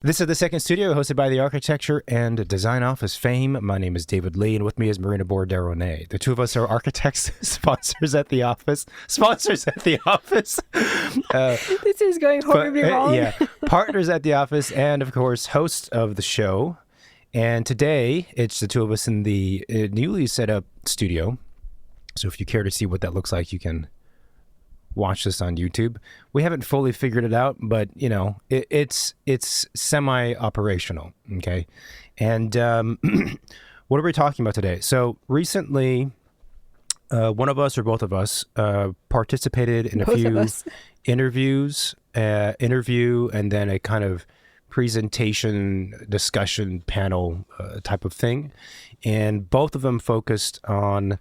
This is the Second Studio, hosted by the Architecture and Design Office fame. My name is David Lee, and with me is Marina Borderonnet. The two of us are architects, sponsors at the office. This is going horribly wrong. Yeah, partners at the office, and of course, hosts of the show. And today, it's the two of us in the newly set up studio. So if you care to see what that looks like, you can watch this on YouTube. We haven't fully figured it out, but you know, it's semi-operational. Okay, and what are we talking about today? So recently, one of us or both of us participated in a few interviews, and then a kind of presentation, discussion panel type of thing, and both of them focused on,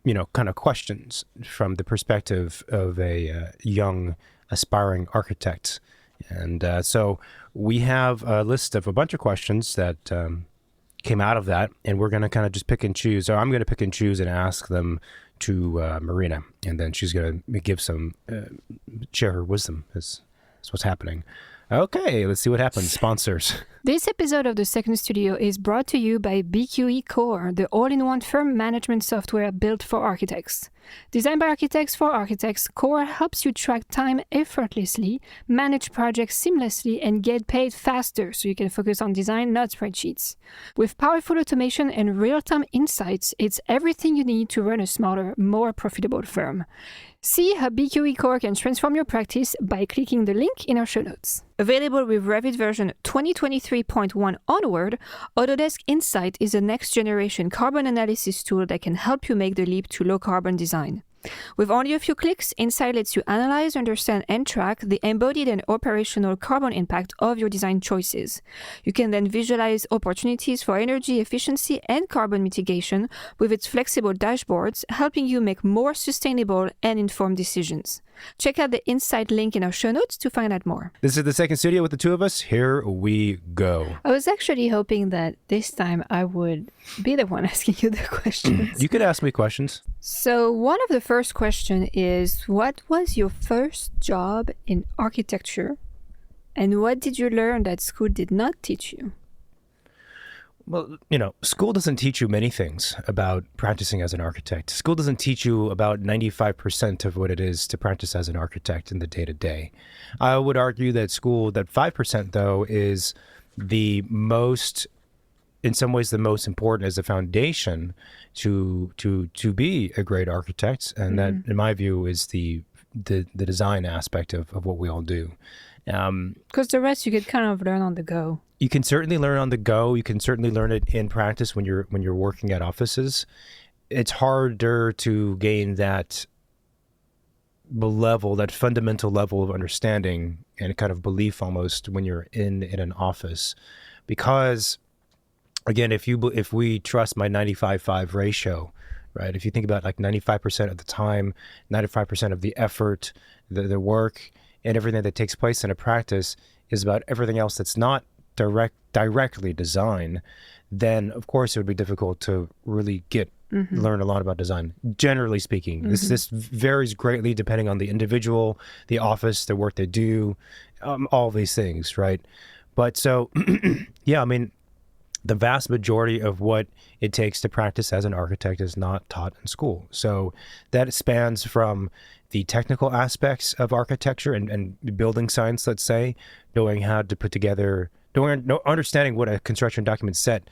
you know, kind of questions from the perspective of a young aspiring architect. And so we have a list of a bunch of questions that came out of that, and we're going to kind of just pick and choose, or I'm going to pick and choose and ask them to Marina, and then she's going to give some, share her wisdom is what's happening. Okay, let's see what happens. Sponsors. This episode of The Second Studio is brought to you by BQE Core, the all-in-one firm management software built for architects. Designed by architects for architects, Core helps you track time effortlessly, manage projects seamlessly, and get paid faster so you can focus on design, not spreadsheets. With powerful automation and real-time insights, it's everything you need to run a smarter, more profitable firm. See how BQE Core can transform your practice by clicking the link in our show notes. Available with Revit version 2023.1 onward, Autodesk Insight is a next-generation carbon analysis tool that can help you make the leap to low-carbon design. With only a few clicks, Insight lets you analyze, understand, and track the embodied and operational carbon impact of your design choices. You can then visualize opportunities for energy efficiency and carbon mitigation with its flexible dashboards, helping you make more sustainable and informed decisions. Check out the Insight link in our show notes to find out more. This is the Second Studio with the two of us. Here we go. I was actually hoping that this time I would be the one asking you the questions. You could ask me questions. So one of the first question is, what was your first job in architecture? And what did you learn that school did not teach you? Well, you know, school doesn't teach you many things about practicing as an architect. School doesn't teach you about 95% of what it is to practice as an architect in the day-to-day. I would argue that school, that 5% though, is the most, in some ways, the most important as a foundation to be a great architect. And that, in my view, is the design aspect of what we all do. Because the rest you could kind of learn on the go. You can certainly learn on the go. You can certainly learn it in practice when you're working at offices. It's harder to gain that level, that fundamental level of understanding and kind of belief almost when you're in an office, because again, if we trust my 95-5 ratio, right? If you think about like 95% of the time, 95% of the effort, the work, and everything that takes place in a practice is about everything else that's not directly design, then of course it would be difficult to really learn a lot about design. Generally speaking, this varies greatly depending on the individual, the office, the work they do, all these things, right? But so, yeah, I mean, the vast majority of what it takes to practice as an architect is not taught in school. So that spans from the technical aspects of architecture and building science, let's say, knowing how to put together, understanding what a construction document set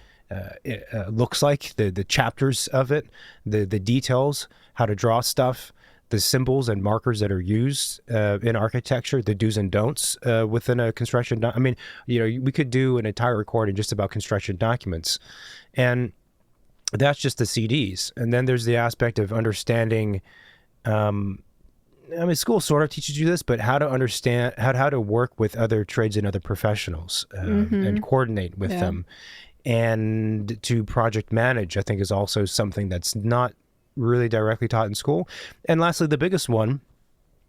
looks like, the chapters of it, the details, how to draw stuff, the symbols and markers that are used in architecture, the do's and don'ts within a construction I mean, you know, we could do an entire recording just about construction documents, and that's just the CDs. And then there's the aspect of understanding, I mean, school sort of teaches you this, but how to understand, how to work with other trades and other professionals and coordinate with them. And to project manage, I think, is also something that's not really directly taught in school. And lastly, the biggest one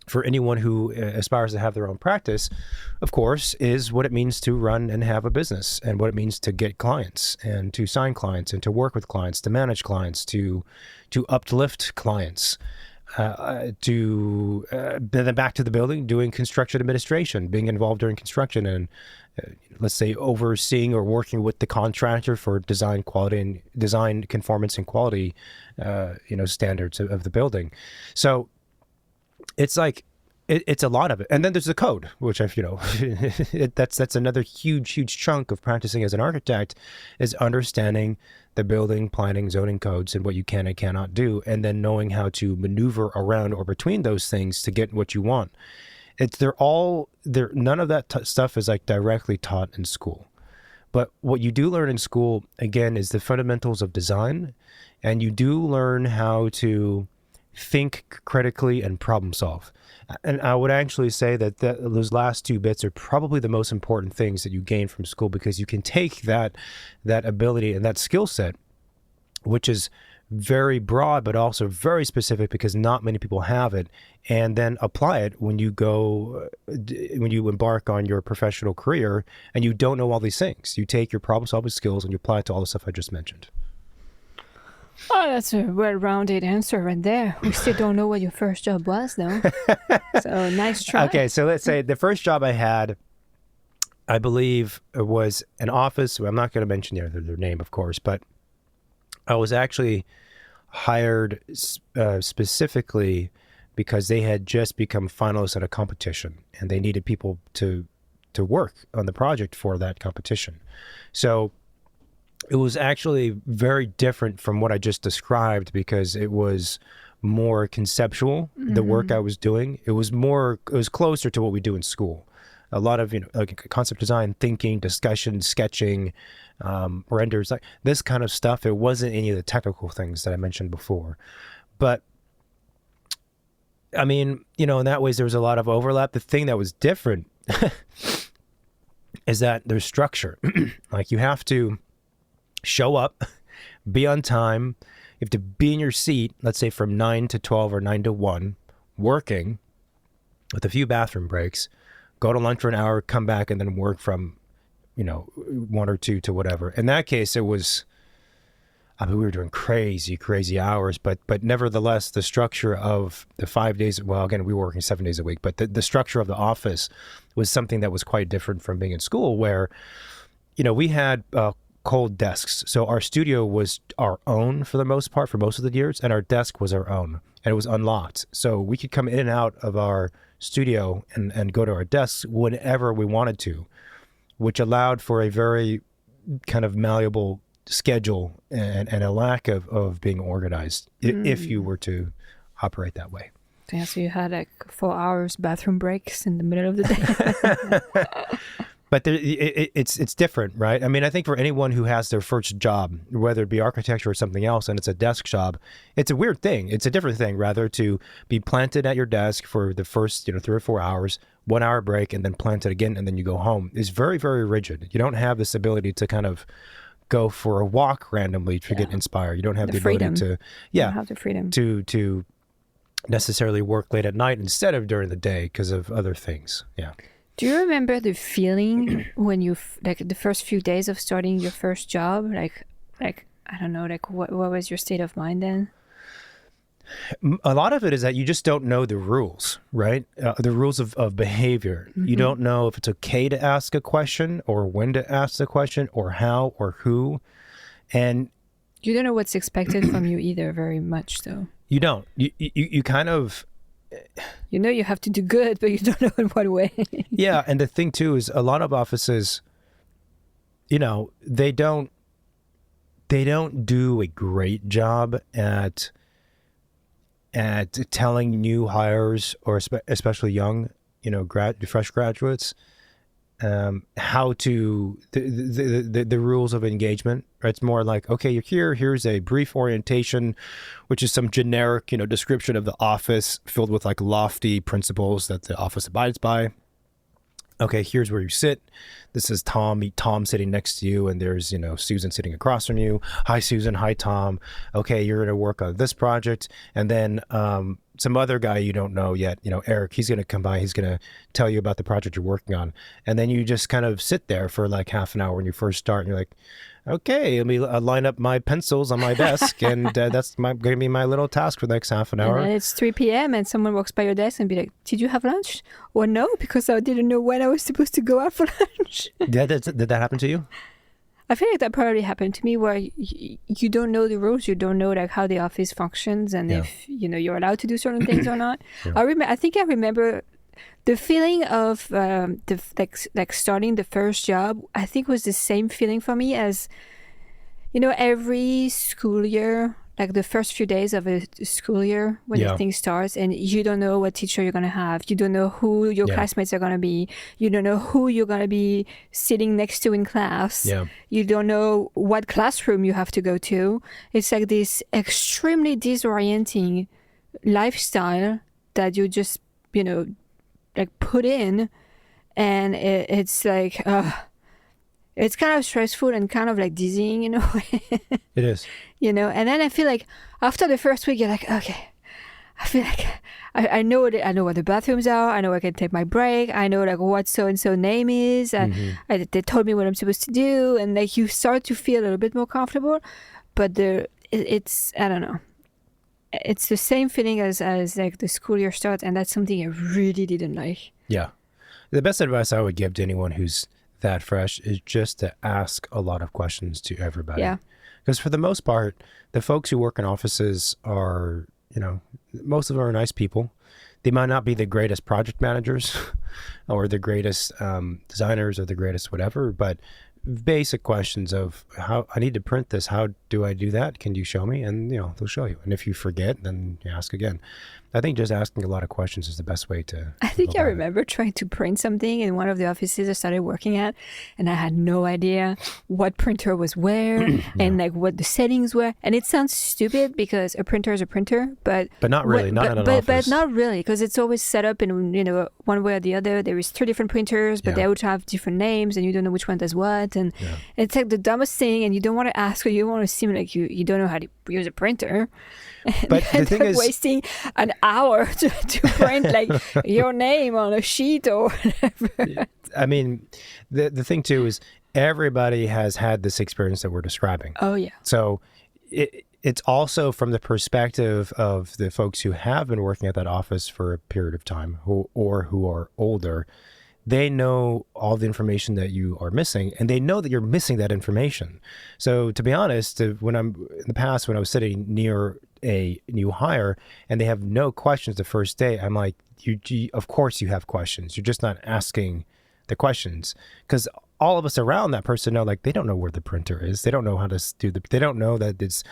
for anyone who aspires to have their own practice, of course, is what it means to run and have a business, and what it means to get clients and to sign clients and to work with clients, to manage clients, to uplift clients. then back to the building, doing construction administration, being involved during construction, and let's say overseeing or working with the contractor for design quality and design conformance and quality, standards of the building. So it's like it's a lot of it, and then there's the code, which that's another huge chunk of practicing as an architect, is understanding the building, planning, zoning codes, and what you can and cannot do, and then knowing how to maneuver around or between those things to get what you want. None of that stuff is like directly taught in school. But what you do learn in school, again, is the fundamentals of design, and you do learn how to think critically and problem solve. And I would actually say that those last two bits are probably the most important things that you gain from school, because you can take that ability and that skill set, which is very broad but also very specific because not many people have it, and then apply it when you embark on your professional career and you don't know all these things. You take your problem solving skills and you apply it to all the stuff I just mentioned. Oh, that's a well-rounded answer right there. We still don't know what your first job was, though. So nice try. Okay, so let's say the first job I had, I believe, was an office. I'm not going to mention their name, of course, but I was actually hired specifically because they had just become finalists at a competition, and they needed people to work on the project for that competition. So it was actually very different from what I just described, because it was more conceptual, the work I was doing. It was closer to what we do in school. A lot of, like concept design, thinking, discussion, sketching, renders, like this kind of stuff. It wasn't any of the technical things that I mentioned before. But I mean, in that ways, there was a lot of overlap. The thing that was different is that there's structure. Like, you have to show up, be on time. You have to be in your seat, let's say from 9 to 12 or 9 to 1, working with a few bathroom breaks, go to lunch for an hour, come back, and then work from, 1 or 2 to whatever. In that case, it was, we were doing crazy hours, but nevertheless, the structure of the 5 days, well, again, we were working 7 days a week, but the structure of the office was something that was quite different from being in school, where, we had cold desks. So our studio was our own for the most part, for most of the years, and our desk was our own, and it was unlocked. So we could come in and out of our studio and go to our desks whenever we wanted to, which allowed for a very kind of malleable schedule and a lack of being organized if you were to operate that way. Yeah, so you had like 4 hours bathroom breaks in the middle of the day. But it's different, right? I mean, I think for anyone who has their first job, whether it be architecture or something else, and it's a desk job, it's a weird thing. It's a different thing, rather, to be planted at your desk for the first 3 or 4 hours, 1 hour break, and then planted again, and then you go home. It's very, very rigid. You don't have this ability to kind of go for a walk randomly to get inspired. You don't have the ability to, you don't have the freedom to necessarily work late at night instead of during the day because of other things. Yeah. Do you remember the feeling when you, like, the first few days of starting your first job? Like I don't know, like what was your state of mind then? A lot of it is that you just don't know the rules, right? The rules of behavior. You don't know if it's okay to ask a question, or when to ask the question, or how, or who. And you don't know what's expected from you either, very much so. You don't. You kind of... you have to do good, but you don't know in what way. Yeah, and the thing too is a lot of offices, they don't do a great job at telling new hires, or especially young, fresh graduates, how to the rules of engagement. It's more like, okay, you're here's a brief orientation, which is some generic description of the office filled with like lofty principles that the office abides by. Okay, here's where you sit. This is Tom. Meet Tom sitting next to you, and there's Susan sitting across from you. Hi Susan, hi Tom. Okay, you're going to work on this project, and then some other guy you don't know yet, Eric, he's going to come by, he's going to tell you about the project you're working on. And then you just kind of sit there for like half an hour when you first start, and you're like, okay, let me line up my pencils on my desk, and that's going to be my little task for the next half an hour. And then it's 3 p.m. and someone walks by your desk and be like, did you have lunch? Or no, because I didn't know when I was supposed to go out for lunch. Did that happen to you? I feel like that probably happened to me, where you don't know the rules, you don't know like how the office functions, and if you're allowed to do certain things or not. Yeah. I think I remember the feeling of like starting the first job. I think was the same feeling for me as every school year, like the first few days of a school year when the thing starts, and you don't know what teacher you're going to have. You don't know who your classmates are going to be. You don't know who you're going to be sitting next to in class. Yeah. You don't know what classroom you have to go to. It's like this extremely disorienting lifestyle that you just, like put in. And it's like, it's kind of stressful and kind of like dizzying in a way. It is. And then I feel like after the first week, you're like, okay, I feel like I know what the bathrooms are. I know I can take my break. I know like what so-and-so name is. They told me what I'm supposed to do. And like you start to feel a little bit more comfortable. But it's, I don't know. It's the same feeling as like the school year starts. And that's something I really didn't like. Yeah. The best advice I would give to anyone who's that fresh is just to ask a lot of questions to everybody. Yeah. Because for the most part, the folks who work in offices are, most of them are nice people. They might not be the greatest project managers or the greatest designers or the greatest whatever, but basic questions of how I need to print this. How do I do that? Can you show me? And, they'll show you. And if you forget, then you ask again. I think just asking a lot of questions is the best way to. I think I remember trying to print something in one of the offices I started working at, and I had no idea what printer was where and like what the settings were. And it sounds stupid because a printer is a printer, but not really, not in an office. But not really, because it's always set up in one way or the other. There is 3 different printers, but they would have different names, and you don't know which one does what. And it's like the dumbest thing, and you don't want to ask, or you want to seem like you don't know how to use a printer. But the thing is, wasting an hour to print like your name on a sheet or whatever. I mean, the thing too is everybody has had this experience that we're describing. Oh yeah. So it's also from the perspective of the folks who have been working at that office for a period of time, who are older. They know all the information that you are missing, and they know that you're missing that information. So to be honest, when I was sitting near a new hire and they have no questions the first day, I'm like, of course you have questions. You're just not asking the questions, because all of us around that person know, like, they don't know where the printer is. They don't know how to they don't know that it's,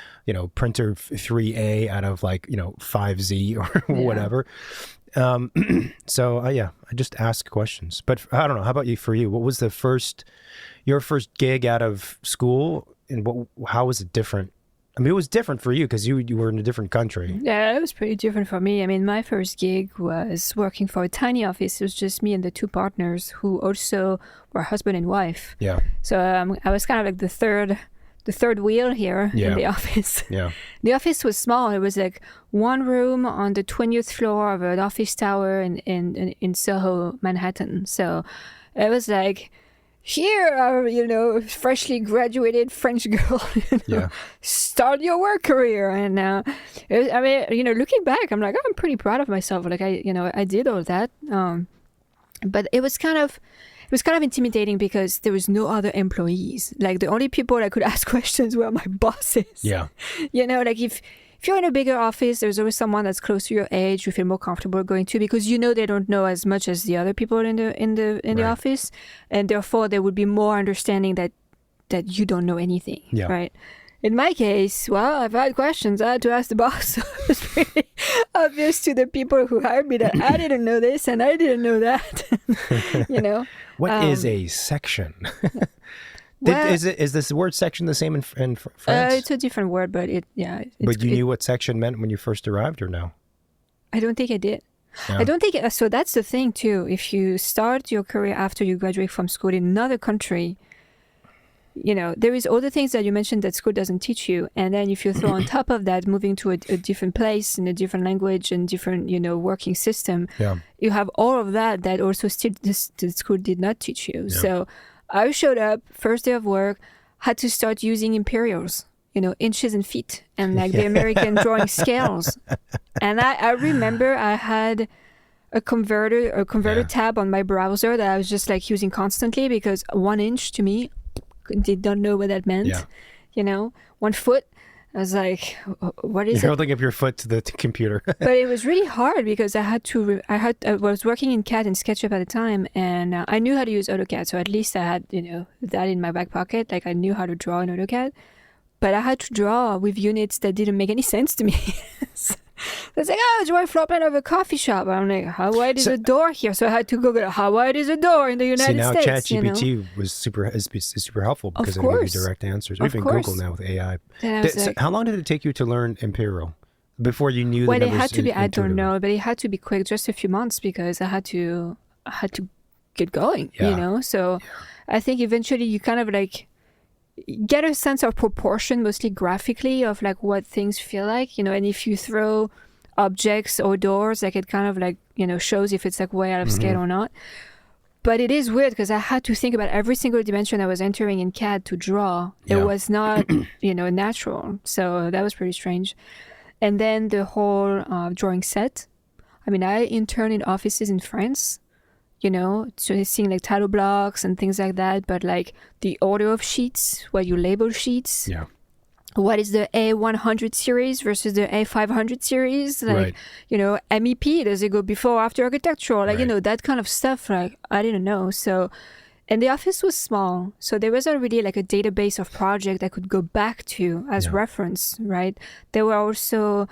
printer 3A out of like, 5Z or whatever. So I just ask questions. But I don't know. How about for you? What was your first gig out of school, and how was it different? I mean, it was different for you because you were in a different country. Yeah, it was pretty different for me. I mean, my first gig was working for a tiny office. It was just me and the 2 partners who also were husband and wife. Yeah. So I was kind of like the third wheel here in the office. Yeah. The office was small. It was like 1 room on the 20th floor of an office tower in Soho, Manhattan. So it was like, here are, freshly graduated French girl, start your work career. And looking back, I'm like, I'm pretty proud of myself. Like I did all that. But it was kind of intimidating because there was no other employees. Like the only people I could ask questions were my bosses. Yeah. Like if you're in a bigger office, there's always someone that's close to your age you feel more comfortable going to, because they don't know as much as the other people in the office, and therefore there would be more understanding that you don't know anything. Yeah. Right. In my case, well, I've had questions I had to ask the boss. So it was pretty obvious to the people who hired me that I didn't know this and I didn't know that. What is a section? Well, is this word section the same in France? It's a different word, but but you knew what section meant when you first arrived, or no? I don't think I did. Yeah. I don't think so. That's the thing too. If you start your career after you graduate from school in another country, there is all the things that you mentioned that school doesn't teach you. And then if you throw on top of that, moving to a different place in a different language and different, working system, you have all of that also still the school did not teach you. Yeah. So I showed up, first day of work, had to start using imperials, inches and feet and like the American drawing scales. And I remember I had a converter tab on my browser that I was just like using constantly because 1 inch to me, did not know what that meant. 1 foot. I was like, what is You're holding up your foot to the computer. But it was really hard because I was working in CAD and SketchUp at the time, and I knew how to use AutoCAD. So at least I had, that in my back pocket. Like I knew how to draw in AutoCAD, but I had to draw with units that didn't make any sense to me. So it's like, draw a floor plan of a coffee shop. I'm like, how wide is a door here? So I had to Google how wide is a door in the United States. See, now ChatGPT is super helpful because it gives you direct answers. Even Google now with AI. So how long did it take you to learn Imperial before you knew the numbers? Well, it had to be, I don't know, but it had to be quick, just a few months because I had to get going, So I think eventually you kind of like get a sense of proportion, mostly graphically, of like what things feel like, and if you throw objects or doors, like it kind of like, shows if it's like way out of scale or not. But it is weird because I had to think about every single dimension I was entering in CAD to draw. It was not, natural. So that was pretty strange. And then the whole drawing set. I mean, I interned in offices in France, so seeing like title blocks and things like that, but like the order of sheets, where you label sheets. Yeah. What is the A100 series versus the A500 series? Like, MEP, does it go before or after architectural? Like, that kind of stuff, like, I didn't know. So, and the office was small. So there wasn't really like a database of project I could go back to as reference, right? There were also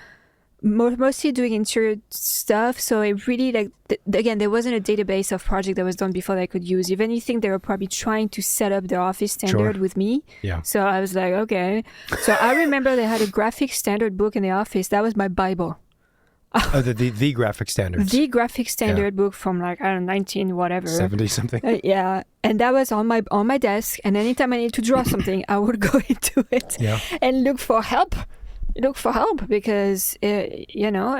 mostly doing interior stuff, so it really like again there wasn't a database of project that was done before that I could use. If anything, they were probably trying to set up their office standard with me. So I was like, okay. So I remember they had a graphic standard book in the office. That was my Bible. The graphic standards. The graphic standard book from like, I don't know, 19 whatever 70 something. And that was on my desk, and anytime I needed to draw something I would go into it and look for help because it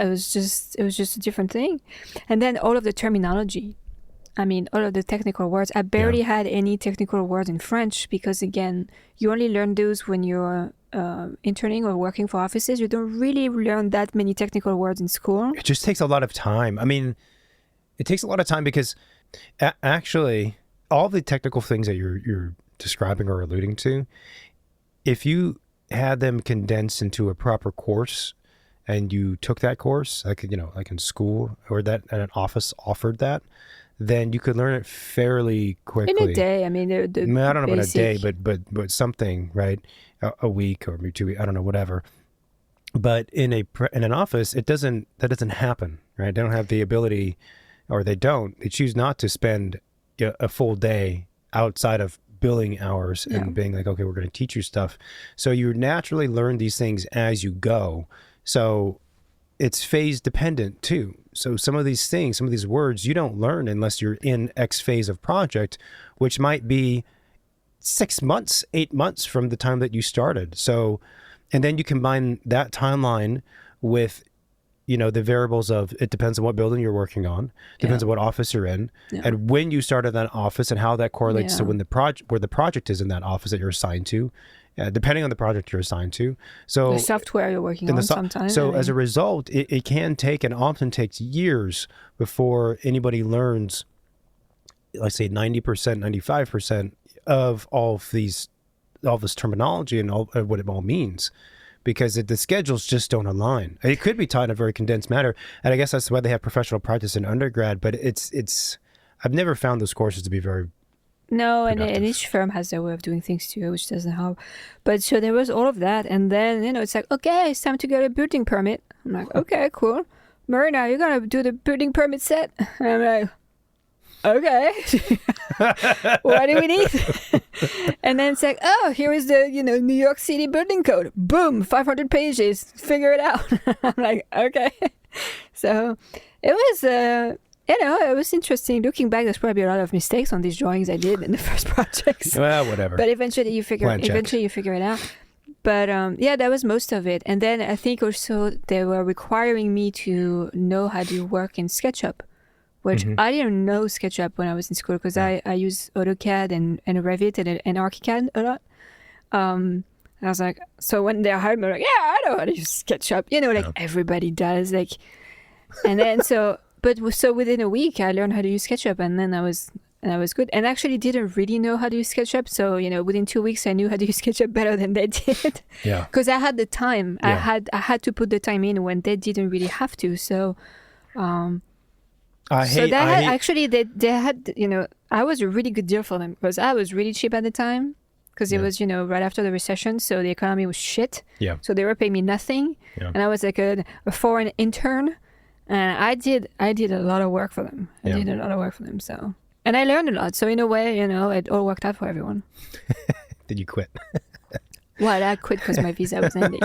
was just a different thing. And then all of the terminology, I mean, all of the technical words, I barely had any technical words in French because again, you only learn those when you're interning or working for offices. You don't really learn that many technical words in school. It just takes a lot of time. I mean, it takes a lot of time because actually all the technical things that you're describing or alluding to, if you had them condensed into a proper course and you took that course, like in school or that an office offered that, then you could learn it fairly quickly. In a day. I mean, I don't know about a day, but something, right? A week or maybe 2 weeks, I don't know, whatever. But in an office, that doesn't happen, right? They don't have the ability, or they choose not to spend a full day outside of billing hours and being like, okay, we're going to teach you stuff. So you naturally learn these things as you go. So it's phase dependent too. So some of these things, some of these words you don't learn unless you're in X phase of project, which might be 6 months, 8 months from the time that you started. So, and then you combine that timeline with the variables of, it depends on what building you're working on, depends on what office you're in, and when you started that office and how that correlates to when where the project is in that office that you're assigned to, depending on the project you're assigned to. So the software you're working on sometimes. So as a result, it can take and often takes years before anybody learns, let's say 90%, 95% of all this terminology and all what it all means. Because the schedules just don't align. It could be taught in a very condensed manner, and I guess that's why they have professional practice in undergrad. But it's I've never found those courses to be very and each firm has their way of doing things too, which doesn't help. But so there was all of that, and then it's like, okay, it's time to get a building permit. I'm like, okay, cool, Marina, you're gonna do the building permit set. And I'm like, okay. What do we need? And then it's like, oh, here is the New York City building code. Boom, 500 pages. Figure it out. I'm like, okay. So it You know, it was interesting. Looking back, there's probably a lot of mistakes on these drawings I did in the first projects. Well, whatever. But eventually you figure Plan check. it out. But yeah, that was most of it. And then I think also they were requiring me to know how to work in SketchUp, which I didn't know SketchUp when I was in school because I use AutoCAD and Revit and ArchiCAD a lot. I was like, so when they hired me, like, yeah, I know how to use SketchUp. You know, like everybody does. Like, and then so within a week, I learned how to use SketchUp, and then I was good. And actually didn't really know how to use SketchUp. So, you know, within 2 weeks, I knew how to use SketchUp better than they did. Yeah. Because I had the time. Yeah. I had to put the time in when they didn't really have to. So, actually, they had, you know, I was a really good deal for them because I was really cheap at the time because it was, you know, right after the recession. So the economy was shit. Yeah. So they were paying me nothing. Yeah. And I was like a foreign intern. And I did a lot of work for them. So, and I learned a lot. So in a way, you know, it all worked out for everyone. Did you quit? Well, I quit because my visa was ending.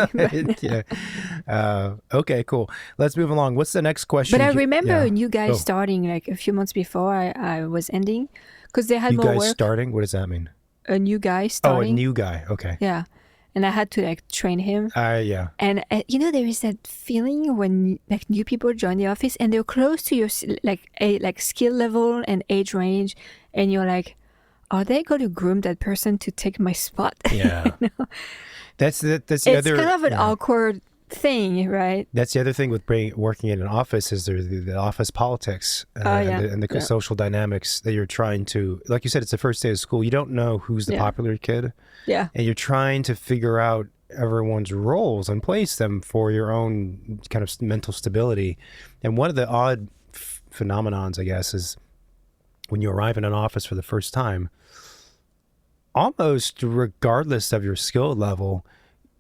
Yeah. Okay, cool. Let's move along. What's the next question? But I remember a new guy starting like a few months before I was ending because they had more work. You guys starting? What does that mean? A new guy starting. Oh, a new guy. Okay. Yeah. And I had to like train him. Yeah. And you know, there is that feeling when like new people join the office and they're close to your like skill level and age range, and you're like, are they going to groom that person to take my spot? Yeah. You know? That's the it's other. It's kind of an awkward thing, right? That's the other thing with working in an office is there's the office politics and the social dynamics that you're trying to, like you said, it's the first day of school. You don't know who's the popular kid. Yeah. And you're trying to figure out everyone's roles and place them for your own kind of mental stability. And one of the odd phenomenons, I guess, is when you arrive in an office for the first time, almost regardless of your skill level,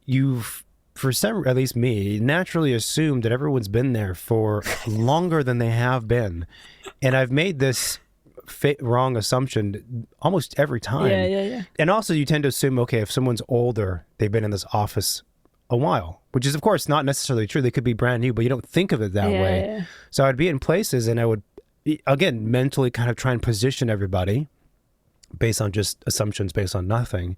you've, for some, at least me, naturally assumed that everyone's been there for longer than they have been. And I've made this wrong assumption almost every time. Yeah. And also you tend to assume, okay, if someone's older, they've been in this office a while, which is of course not necessarily true. They could be brand new, but you don't think of it that way. Yeah. So I'd be in places and I would, again, mentally kind of try and position everybody based on just assumptions based on nothing.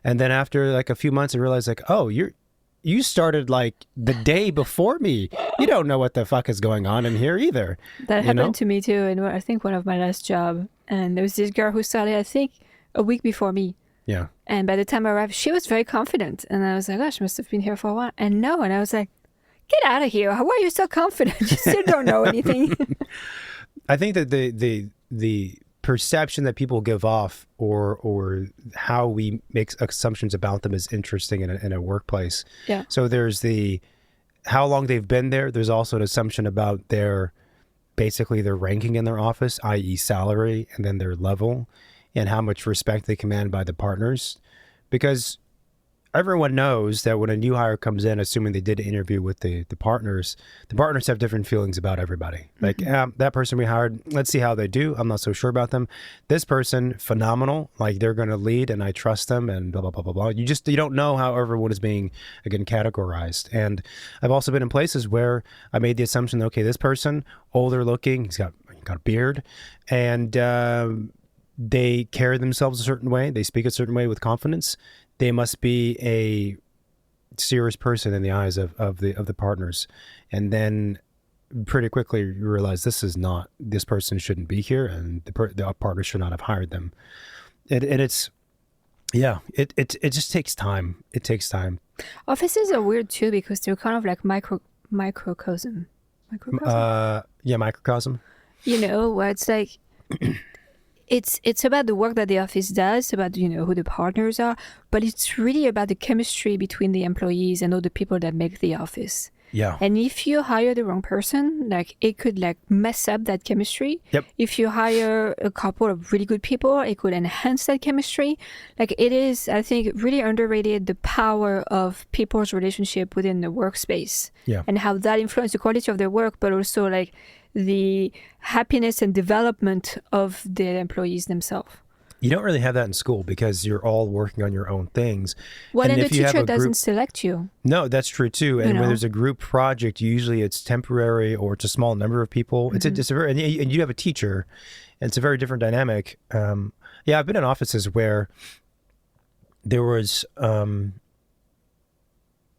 And then after like a few months, I realized like, oh, you started like the day before me. You don't know what the fuck is going on in here either. That happened to me too. And I think one of my last job, and there was this girl who started, I think, a week before me. Yeah. And by the time I arrived, she was very confident. And I was like, gosh, must have been here for a while. And no, and I was like, get out of here. How are you so confident? You still don't know anything. I think that the perception that people give off or how we make assumptions about them is interesting in a workplace. Yeah. So there's the how long they've been there. There's also an assumption about their ranking in their office, i.e. salary, and then their level and how much respect they command by the partners. Because everyone knows that when a new hire comes in, assuming they did an interview with the partners have different feelings about everybody. Like, that person we hired, let's see how they do. I'm not so sure about them. This person, phenomenal. Like, they're going to lead and I trust them and blah, blah, blah, blah, blah. You don't know how everyone is being, again, categorized. And I've also been in places where I made the assumption, okay, this person, older looking, he's got a beard, and they carry themselves a certain way. They speak a certain way with confidence. They must be a serious person in the eyes of the partners. And then pretty quickly you realize this person shouldn't be here and the partner should not have hired them. It just takes time. It takes time. Offices are weird too because they're kind of like microcosm. Microcosm. You know, where it's like... It's about the work that the office does, about, you know, who the partners are, but it's really about the chemistry between the employees and all the people that make the office. Yeah. And if you hire the wrong person, like it could like mess up that chemistry. Yep. If you hire a couple of really good people, it could enhance that chemistry. Like it is, I think, really underrated the power of people's relationship within the workspace. Yeah. And how that influences the quality of their work, but also like the happiness and development of the employees themselves. You don't really have that in school because you're all working on your own things. Well, And then the if you have teacher a doesn't group, select you. no, that's true too. And You when know. there's a group project, usually it's temporary or it's a small number of people. It's a very, and you have a teacher, and it's a very different dynamic. Yeah, I've been in offices where there was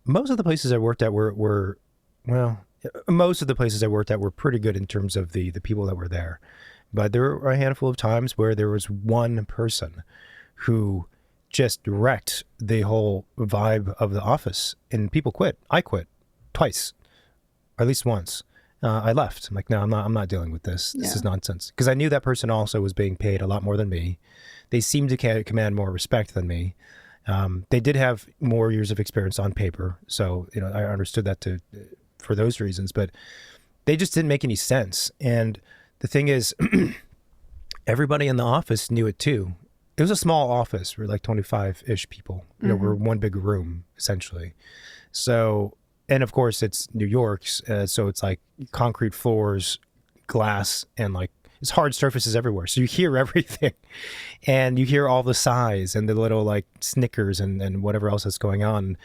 most of the places I worked at were well, most of the places I worked at were pretty good in terms of the people that were there. But there were a handful of times where there was one person who just wrecked the whole vibe of the office, and people quit. I quit twice, or at least once. I left. I'm like, no, I'm not dealing with this. This is nonsense. Because I knew that person also was being paid a lot more than me. They seemed to command more respect than me. They did have more years of experience on paper, so I understood that for those reasons. But they just didn't make any sense. And the thing is, everybody in the office knew it too. It was a small office. We're like 25-ish people. We're one big room, essentially. So, and of course, it's New York, so it's like concrete floors, glass, and like it's hard surfaces everywhere. So you hear everything. And you hear all the sighs and the little like snickers and whatever else is going on.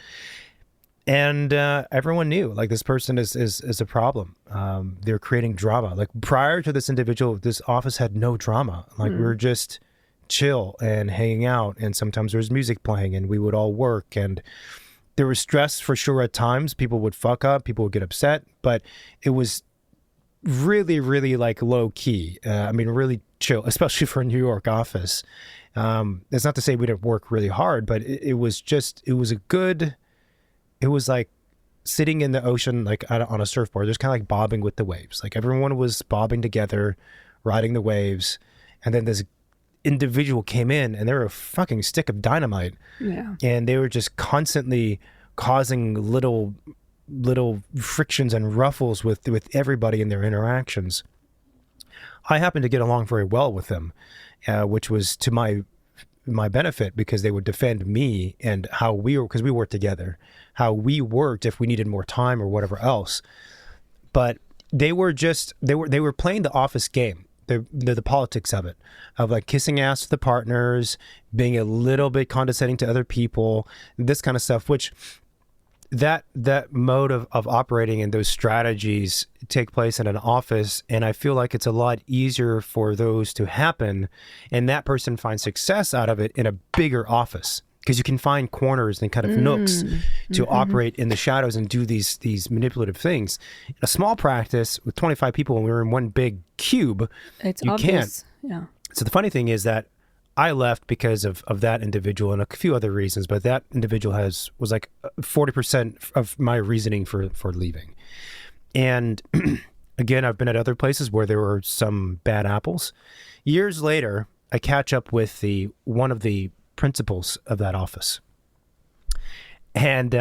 And everyone knew, like, this person is a problem. They're creating drama. Like, prior to this individual, this office had no drama. Like, we were just chill and hanging out. And sometimes there was music playing and we would all work. And there was stress for sure at times. People would fuck up. People would get upset. But it was really, really, like, low key. I mean, really chill, especially for a New York office. It's not to say we didn't work really hard, but it was like sitting in the ocean, like on a surfboard, just kind of like bobbing with the waves. Like, everyone was bobbing together, riding the waves. And then this individual came in and they were a fucking stick of dynamite. Yeah. And they were just constantly causing little frictions and ruffles with everybody in their interactions. I happened to get along very well with them, which was to my benefit, because they would defend me and how because we worked together, how we worked if we needed more time or whatever else. But they were playing the office game, the politics of it, of like kissing ass to the partners, being a little bit condescending to other people, this kind of stuff, which that mode of operating and those strategies take place in an office. And I feel like it's a lot easier for those to happen and that person finds success out of it in a bigger office, because you can find corners and kind of nooks to operate in the shadows and do these manipulative things. In a small practice with 25 people, when we were in one big cube, It's you obvious. can't. Yeah. So the funny thing is that I left because of that individual and a few other reasons, but that individual was like 40% of my reasoning for leaving. And again, I've been at other places where there were some bad apples. Years later, I catch up with one of the principals of that office. And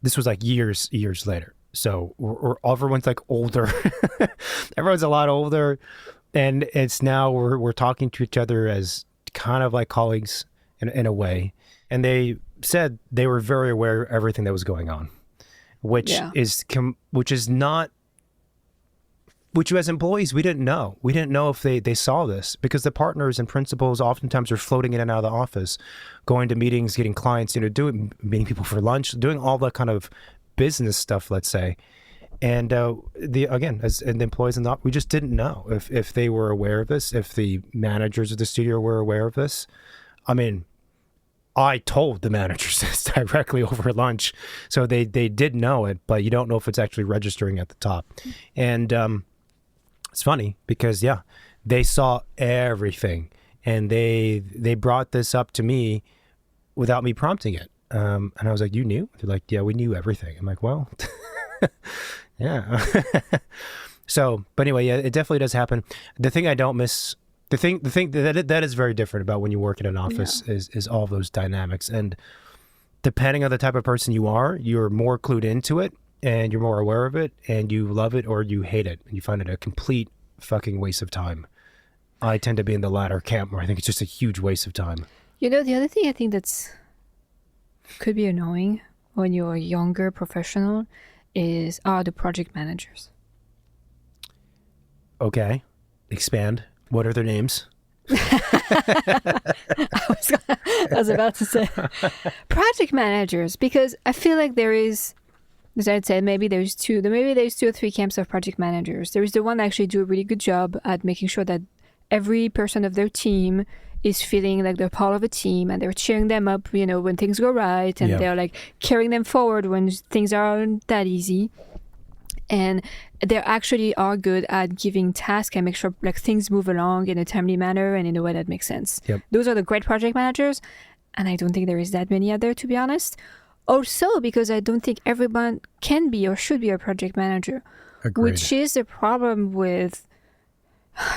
this was like years later. So everyone's like older. Everyone's a lot older. And it's now we're talking to each other as kind of like colleagues in a way. And they said they were very aware of everything that was going on, which as employees, we didn't know. We didn't know if they saw this, because the partners and principals oftentimes are floating in and out of the office, going to meetings, getting clients, meeting people for lunch, doing all that kind of business stuff, let's say. And as the employees we just didn't know if they were aware of this, if the managers of the studio were aware of this. I mean, I told the managers this directly over lunch, so they did know it, but you don't know if it's actually registering at the top. And it's funny because they saw everything, and they brought this up to me without me prompting it. And I was like, "You knew?" They're like, "Yeah, we knew everything." I'm like, "Well." Yeah. So, but anyway, it definitely does happen. The thing I don't miss, the thing that is very different about when you work in an office is all those dynamics. And depending on the type of person you are, you're more clued into it and you're more aware of it, and you love it or you hate it and you find it a complete fucking waste of time. I tend to be in the latter camp, where I think it's just a huge waste of time. The other thing I think could be annoying when you're a younger professional are the project managers. Okay. Expand. What are their names? I was about to say project managers, because I feel like there is, as I said, maybe there's two or three camps of project managers. There is the one that actually do a really good job at making sure that every person of their team is feeling like they're part of a team, and they're cheering them up, when things go right, and they're like carrying them forward when things aren't that easy. And they actually are good at giving tasks and make sure like things move along in a timely manner and in a way that makes sense. Yep. Those are the great project managers, and I don't think there is that many out there, to be honest. Also, because I don't think everyone can be or should be a project manager. Agreed. Which is the problem with,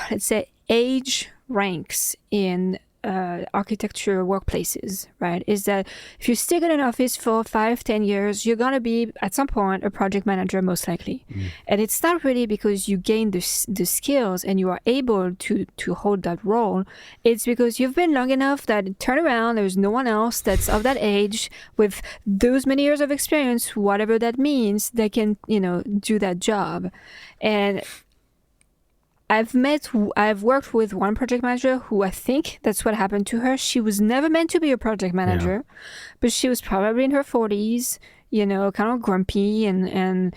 let's say, age ranks in architecture workplaces, right? Is that if you stick in an office for 5-10 years, you're going to be at some point a project manager, most likely. And it's not really because you gain the skills and you are able to hold that role. It's because you've been long enough that turn around, there's no one else that's of that age with those many years of experience, whatever that means, that can, do that job. And I've worked with one project manager who I think that's what happened to her. She was never meant to be a project manager, but she was probably in her 40s, kind of grumpy and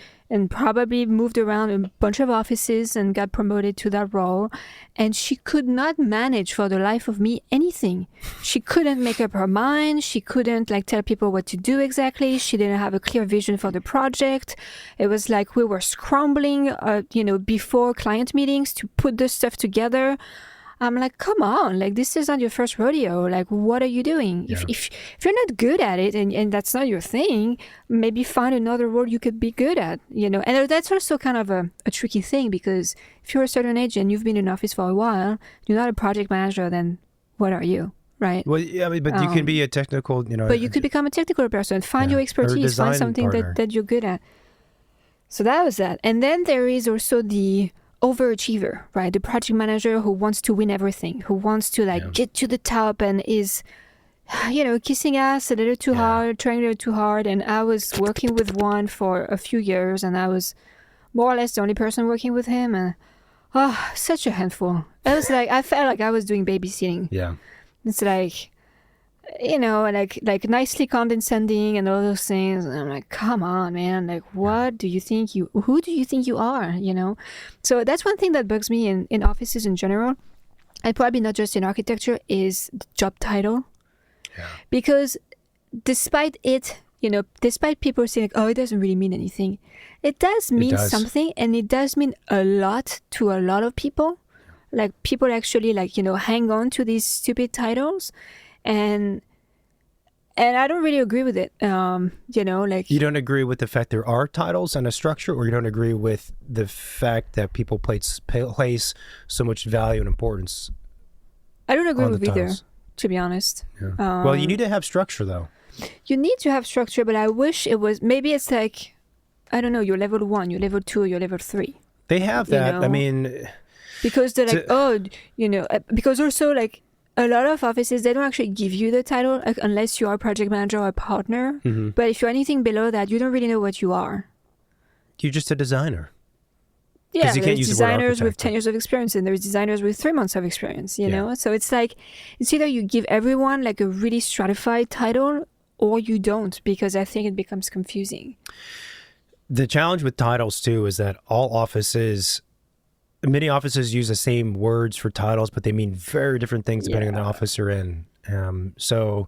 probably moved around a bunch of offices and got promoted to that role. And she could not manage for the life of me anything. She couldn't make up her mind. She couldn't tell people what to do exactly. She didn't have a clear vision for the project. It was like we were scrambling, before client meetings to put this stuff together. I'm like, come on, this is not your first rodeo. What are you doing? Yeah. If you're not good at it and that's not your thing, maybe find another role you could be good at, And that's also kind of a tricky thing, because if you're a certain age and you've been in office for a while, you're not a project manager, then what are you? Right. Well, yeah, but you can be a technical, But you could become a technical person. Find your expertise. Find something that you're good at. So that was that. And then there is also the overachiever, right? The project manager who wants to win everything, who wants to get to the top and is, kissing ass a little too hard, trying a little too hard. And I was working with one for a few years, and I was more or less the only person working with him. And such a handful. It was I felt like I was doing babysitting. Yeah. It's nicely condescending and all those things. And I'm like, come on, man. Who do you think you are, So that's one thing that bugs me in offices in general, and probably not just in architecture, is the job title. Yeah. Because despite people saying, it doesn't really mean anything, it does mean something, and it does mean a lot to a lot of people. People actually hang on to these stupid titles. And I don't really agree with it. You don't agree with the fact there are titles and a structure, or you don't agree with the fact that people place so much value and importance? I don't agree with either, to be honest. Yeah. Well, you need to have structure, though. You need to have structure, but I wish it was, maybe it's I don't know, you're level 1, you're level 2, you're level 3. They have that. I mean, because they're because also a lot of offices, they don't actually give you the title unless you are a project manager or a partner. Mm-hmm. But if you're anything below that, you don't really know what you are. You're just a designer. Yeah, you there's designers with 10 years of experience, and there's designers with 3 months of experience, you know? So it's it's either you give everyone a really stratified title, or you don't, because I think it becomes confusing. The challenge with titles, too, is that many offices use the same words for titles, but they mean very different things depending on the office you're in. So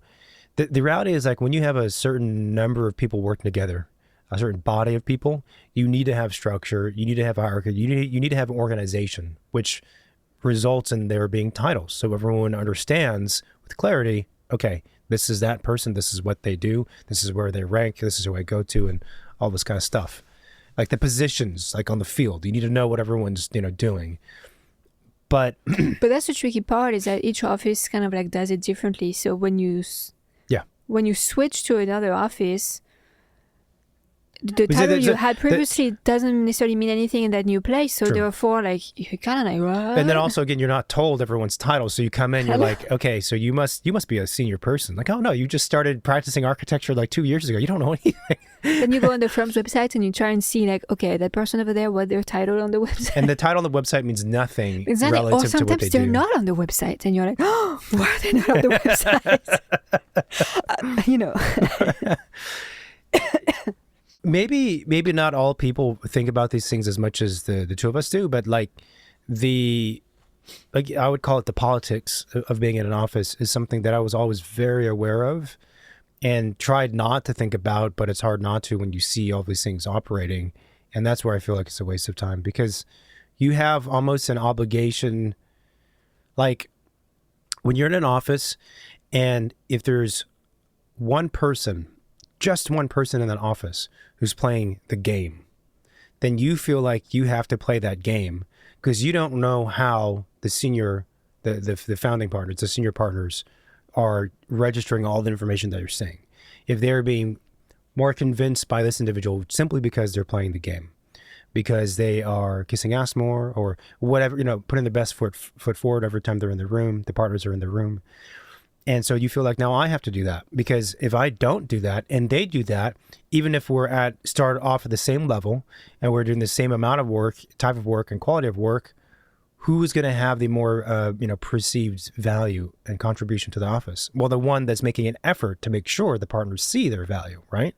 the reality is when you have a certain number of people working together, a certain body of people, you need to have structure, you need to have hierarchy, you need to have an organization, which results in there being titles. So everyone understands with clarity, okay, this is that person, this is what they do, this is where they rank, this is who I go to, and all this kind of stuff. The positions, on the field, you need to know what everyone's, doing. But that's the tricky part, is that each office kind of does it differently. So when you switch to another office, the title you had previously doesn't necessarily mean anything in that new place. So therefore, like, you're kind of like, what? And then also, again, you're not told everyone's title. So you come in, you're like, okay, so you must be a senior person. Like, oh no, you just started practicing architecture like 2 years ago. You don't know anything. Then you go on the firm's website and you try and see, like, okay, that person over there, what their title on the website. And the title on the website means nothing exactly. relative or sometimes to what they they're do. not on the website. And you're like, oh, why are they not on the website? You know. Maybe not all people think about these things as much as the two of us do, but like I would call it the politics of being in an office is something that I was always very aware of and tried not to think about, but it's hard not to when you see all these things operating. And that's where I feel like it's a waste of time, because you have almost an obligation, like when you're in an office and if there's one person, just one person in that office who's playing the game, then you feel like you have to play that game because you don't know how the founding partners, the senior partners are registering all the information that you're saying. If they're being more convinced by this individual simply because they're playing the game, because they are kissing ass more or whatever, putting the best foot forward every time they're in the room, the partners are in the room. And so you feel like, now I have to do that, because if I don't do that and they do that, even if we're start off at the same level and we're doing the same amount of work, type of work and quality of work, who's going to have the more, perceived value and contribution to the office? Well, the one that's making an effort to make sure the partners see their value, right?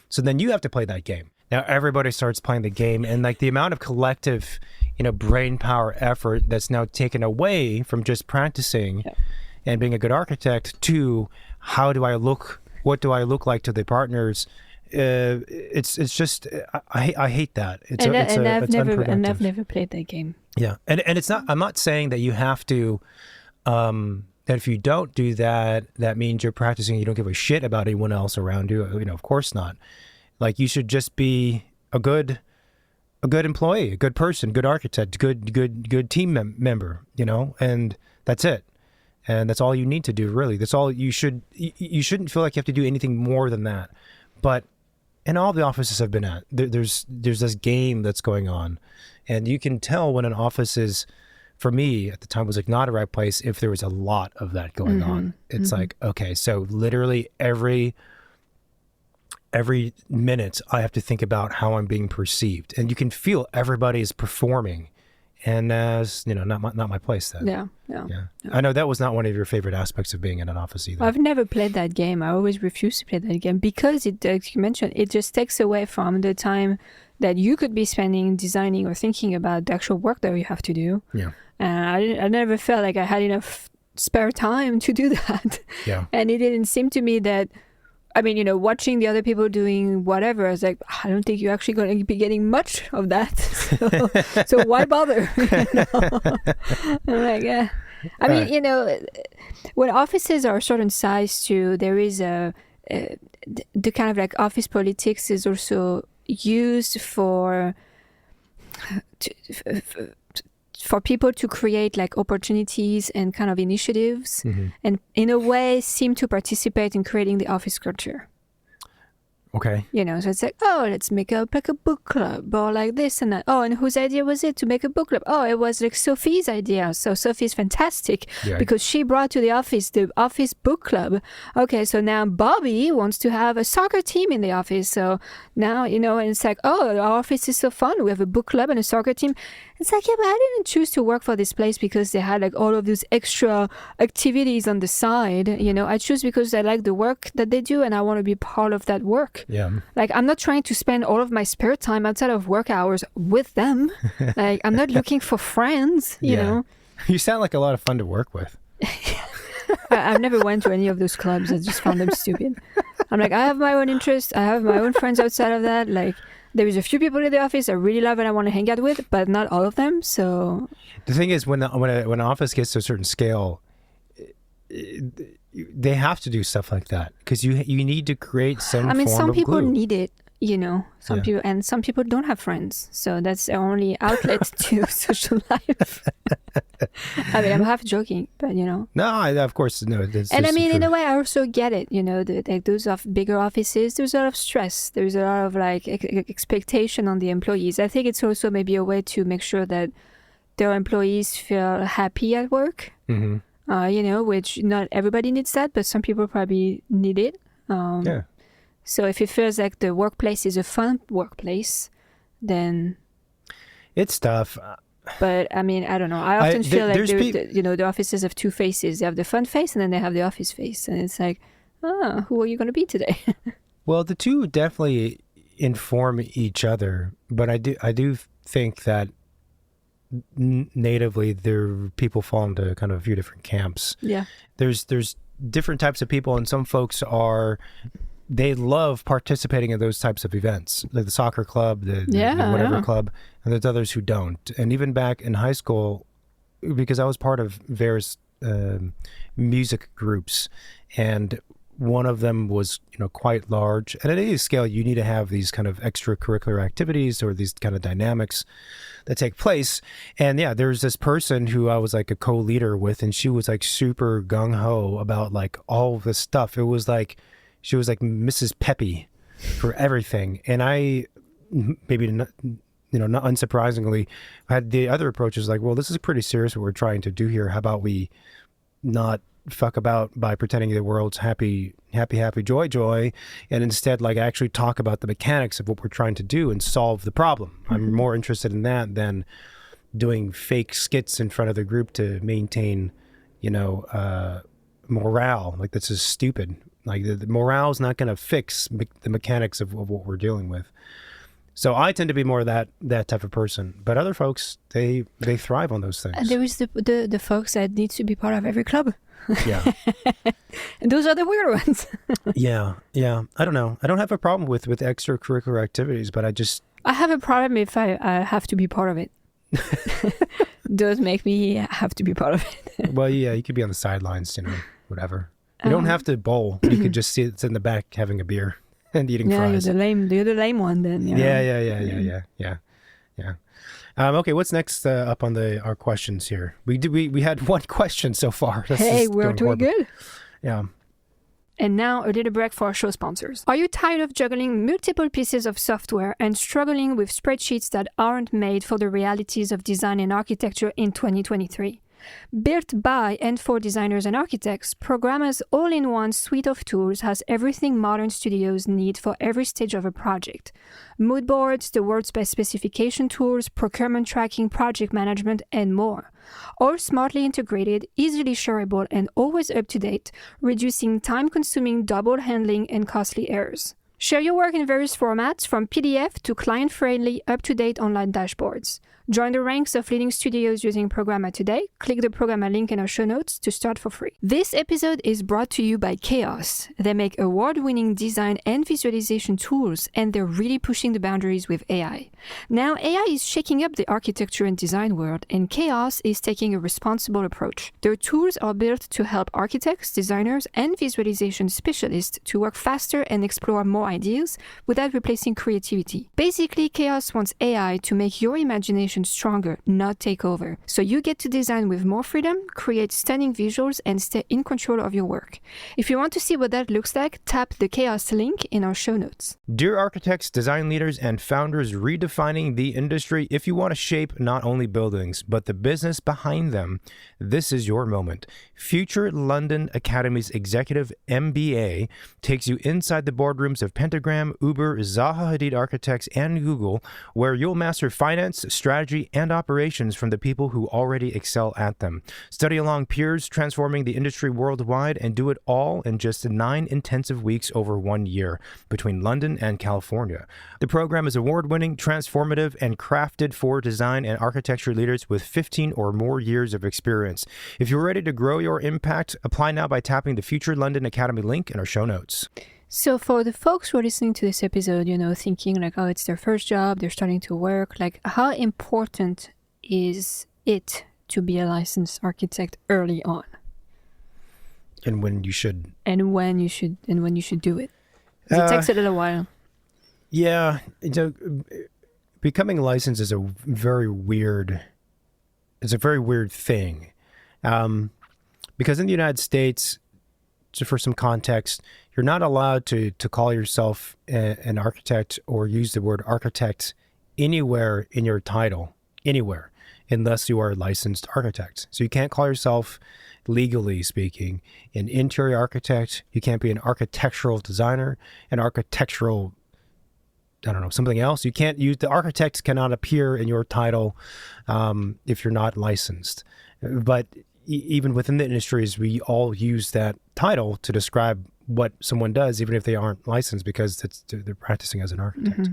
So then you have to play that game. Now everybody starts playing the game, and like the amount of collective, brain power effort that's now taken away from just practicing and being a good architect to how do I look, what do I look like to the partners? It's just, I hate that. It's unproductive. I've never played that game. Yeah. And it's not, I'm not saying that you have to, that if you don't do that, that means you're practicing, you don't give a shit about anyone else around you. Of course not. Like, you should just be a good employee, a good person, good architect, good team member, and that's it. And that's all you need to do, really. That's all you shouldn't feel like you have to do anything more than that. But in all the offices I've been at, there's this game that's going on. And you can tell when an office is, for me at the time, was like not a right place if there was a lot of that going on. It's like, okay, so literally every minute I have to think about how I'm being perceived. And you can feel everybody is performing. And as not my place then. Yeah. I know that was not one of your favorite aspects of being in an office either. I've never played that game. I always refuse to play that game because it, like you mentioned, it just takes away from the time that you could be spending designing or thinking about the actual work that you have to do. Yeah. And I never felt like I had enough spare time to do that. Yeah. And it didn't seem to me that, I mean, watching the other people doing whatever, I was like, I don't think you're actually going to be getting much of that. So why bother? I'm like, yeah. I mean, when offices are a certain size too, there is the kind of like office politics is also used for people to create like opportunities and kind of initiatives and in a way seem to participate in creating the office culture. Okay. So it's like, oh, let's make a book club or like this and that. Oh, and whose idea was it to make a book club? Oh, it was like Sophie's idea. So Sophie's fantastic because she brought to the office book club. Okay, so now Bobby wants to have a soccer team in the office. So now, and it's like, oh, our office is so fun. We have a book club and a soccer team. It's like, yeah, but I didn't choose to work for this place because they had like all of those extra activities on the side. I choose because I like the work that they do and I want to be part of that work. Yeah. Like, I'm not trying to spend all of my spare time outside of work hours with them. Like, I'm not looking for friends, you know. You sound like a lot of fun to work with. I've never went to any of those clubs. I just found them stupid. I'm like, I have my own interests. I have my own friends outside of that. Like, there is a few people in the office I really love and I want to hang out with, but not all of them. So the thing is, when an office gets to a certain scale, they have to do stuff like that because you need to create some. I mean, form some of people glue. need it. some people don't have friends, so that's their only outlet to social life. I mean, I'm half joking, but No, of course, no. And I mean, in a way, I also get it. Those bigger offices, there's a lot of stress. There's a lot of expectation on the employees. I think it's also maybe a way to make sure that their employees feel happy at work. Mm-hmm. Which not everybody needs that, but some people probably need it. Yeah. So if it feels like the workplace is a fun workplace, then it's tough. But I mean, I don't know. I often feel like the offices have two faces. They have the fun face, and then they have the office face, and it's like, who are you going to be today? Well, the two definitely inform each other, but I do think that natively people fall into kind of a few different camps. Yeah. There's different types of people, and some folks they love participating in those types of events, like the soccer club, the whatever club, and there's others who don't. And even back in high school, because I was part of various music groups, and one of them was quite large. And at any scale, you need to have these kind of extracurricular activities or these kind of dynamics that take place. And yeah, there's this person who I was like a co-leader with, and she was like super gung-ho about like all this stuff. It was like she was like Mrs. Peppy for everything. And I, maybe not, not unsurprisingly, had the other approaches like, well, this is pretty serious what we're trying to do here. How about we not fuck about by pretending the world's happy, joy, and instead like actually talk about the mechanics of what we're trying to do and solve the problem. Mm-hmm. I'm more interested in that than doing fake skits in front of the group to maintain, morale. Like, this is stupid. Like, the morale is not going to fix the mechanics of what we're dealing with. So I tend to be more that type of person. But other folks, they thrive on those things. And there is the folks that need to be part of every club. Yeah. And those are the weird ones. Yeah. I don't know. I don't have a problem with extracurricular activities, but I have a problem if I have to be part of it. Does make me have to be part of it. Well, yeah, you could be on the sidelines, whatever. You don't have to bowl. You could just sit in the back having a beer and eating fries. You're the lame one then. Yeah. Okay, what's next up on our questions here? We had one question so far. We're doing good. Yeah. And now a little break for our show sponsors. Are you tired of juggling multiple pieces of software and struggling with spreadsheets that aren't made for the realities of design and architecture in 2023? Built by and for designers and architects, Programma's all-in-one suite of tools has everything modern studios need for every stage of a project. Mood boards, the world's best specification tools, procurement tracking, project management, and more. All smartly integrated, easily shareable, and always up-to-date, reducing time-consuming double handling and costly errors. Share your work in various formats, from PDF to client-friendly, up-to-date online dashboards. Join the ranks of leading studios using Programma today. Click the Programma link in our show notes to start for free. This episode is brought to you by Chaos. They make award-winning design and visualization tools, and they're really pushing the boundaries with AI. Now, AI is shaking up the architecture and design world, and Chaos is taking a responsible approach. Their tools are built to help architects, designers, and visualization specialists to work faster and explore more ideas without replacing creativity. Basically, Chaos wants AI to make your imagination stronger, not take over. So you get to design with more freedom, create stunning visuals, and stay in control of your work. If you want to see what that looks like, tap the Chaos link in our show notes. Dear architects, design leaders, and founders redefining the industry, if you want to shape not only buildings, but the business behind them, this is your moment. Future London Academy's Executive MBA takes you inside the boardrooms of Pentagram, Uber, Zaha Hadid Architects, and Google, where you'll master finance, strategy, and operations from the people who already excel at them. Study along peers transforming the industry worldwide, and do it all in just 9 intensive weeks over 1 year between London and California. The program is award-winning, transformative, and crafted for design and architecture leaders with 15 or more years of experience. If you're ready to grow your impact, apply now by tapping the Future London Academy link in our show notes. So for the folks who are listening to this episode, thinking like, oh, it's their first job, they're starting to work, like, how important is it to be a licensed architect early on? And when you should. And when you should do it. It takes a little while. Yeah, becoming licensed is a very weird. It's a very weird thing, because in the United States, just for some context, you're not allowed to call yourself an architect or use the word architect anywhere in your title, anywhere, unless you are a licensed architect. So you can't call yourself, legally speaking, an interior architect. You can't be an architectural designer, an architectural, I don't know, something else. You can't use, the architect cannot appear in your title if you're not licensed. But even within the industries, we all use that title to describe what someone does, even if they aren't licensed, because they're practicing as an architect.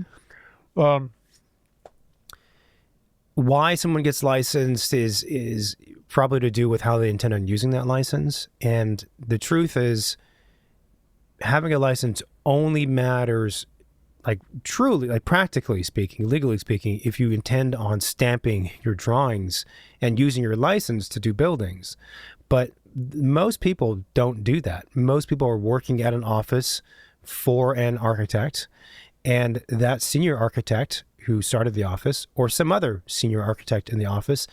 Why someone gets licensed is probably to do with how they intend on using that license. And the truth is, having a license only matters, like truly, like practically speaking, legally speaking, if you intend on stamping your drawings and using your license to do buildings. But most people don't do that. Most people are working at an office for an architect, and that senior architect who started the office, or some other senior architect in the office,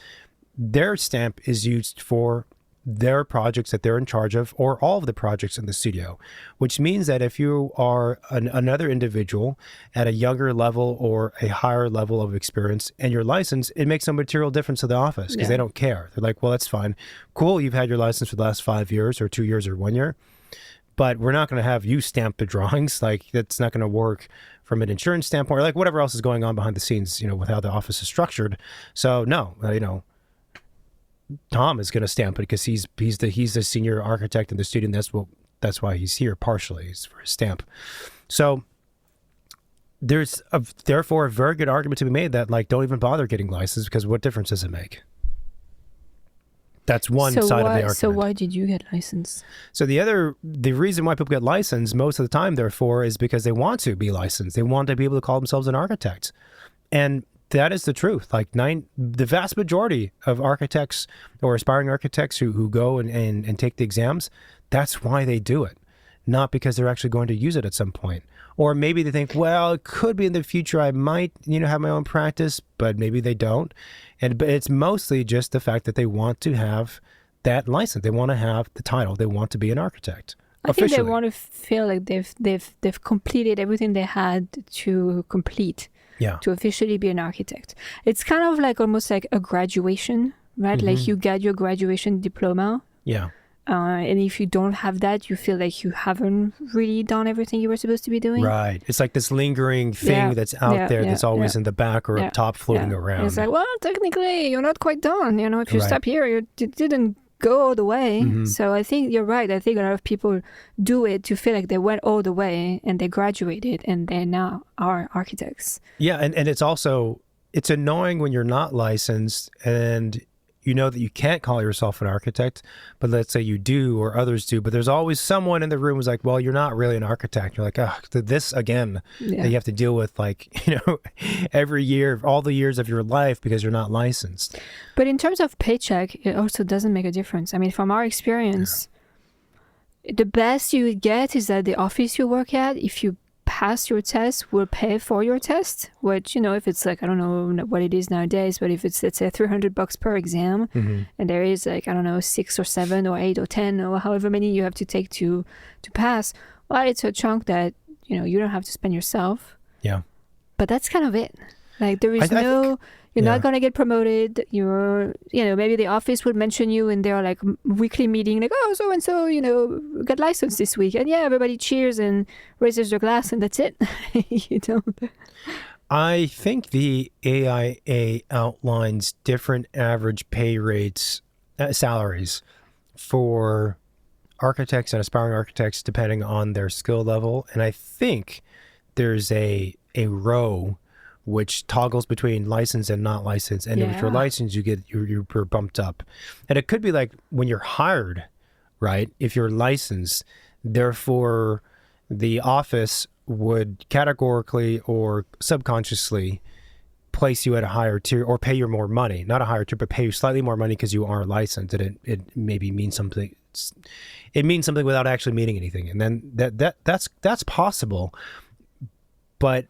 their stamp is used for their projects that they're in charge of, or all of the projects in the studio, which means that if you are another individual at a younger level or a higher level of experience and your license, it makes no material difference to the office because they don't care. They're like, well, that's fine. Cool, you've had your license for the last 5 years or 2 years or 1 year, but we're not going to have you stamp the drawings. Like, that's not going to work from an insurance standpoint, or like whatever else is going on behind the scenes, with how the office is structured. So no, Tom is going to stamp it because he's the senior architect in the studio. And that's why he's here partially, is for his stamp. So there's therefore a very good argument to be made that, like, don't even bother getting licensed, because what difference does it make? That's one side of the argument. So why did you get licensed? So the reason why people get licensed most of the time, therefore, is because they want to be licensed. They want to be able to call themselves an architect. And that is the truth. Like the vast majority of architects or aspiring architects who go and take the exams, that's why they do it. Not because they're actually going to use it at some point. Or maybe they think, well, it could be in the future I might, have my own practice, but maybe they don't. But it's mostly just the fact that they want to have that license. They want to have the title. They want to be an architect. I think they want to feel like they've completed everything they had to complete. Yeah. To officially be an architect. It's kind of like almost like a graduation, right? Mm-hmm. Like you get your graduation diploma. Yeah. And if you don't have that, you feel like you haven't really done everything you were supposed to be doing. Right. It's like this lingering thing that's out there that's always in the back or up top floating around. And it's like, well, technically, you're not quite done. If you stop here, you didn't go all the way. Mm-hmm. So I think you're right. I think a lot of people do it to feel like they went all the way and they graduated and they now are architects. Yeah. And it's also, it's annoying when you're not licensed and you know that you can't call yourself an architect, but let's say you do or others do, but there's always someone in the room who's like, well, you're not really an architect. You're like, oh, this again that you have to deal with, like, every year, all the years of your life because you're not licensed. But in terms of paycheck, it also doesn't make a difference. I mean, from our experience, the best you would get is that the office you work at, if you pass your test, will pay for your test, which, if it's like, I don't know what it is nowadays, but if it's, let's say, $300 per exam, and there is like, I don't know, 6 or 7 or 8 or 10 or however many you have to take to pass, well, it's a chunk that, you don't have to spend yourself. Yeah. But that's kind of it. Like, there is you're not going to get promoted. Maybe the office would mention you in their like weekly meeting, like, oh, so-and-so, got licensed this week. And everybody cheers and raises their glass and that's it. I think the AIA outlines different average pay rates, salaries for architects and aspiring architects depending on their skill level. And I think there's a row which toggles between licensed and not licensed. And if you're licensed, you're bumped up. And it could be like when you're hired, right? If you're licensed, therefore the office would categorically or subconsciously place you at a higher tier or pay you more money, not a higher tier, but pay you slightly more money because you are licensed. And it maybe means something. It means something without actually meaning anything. And then that's possible. But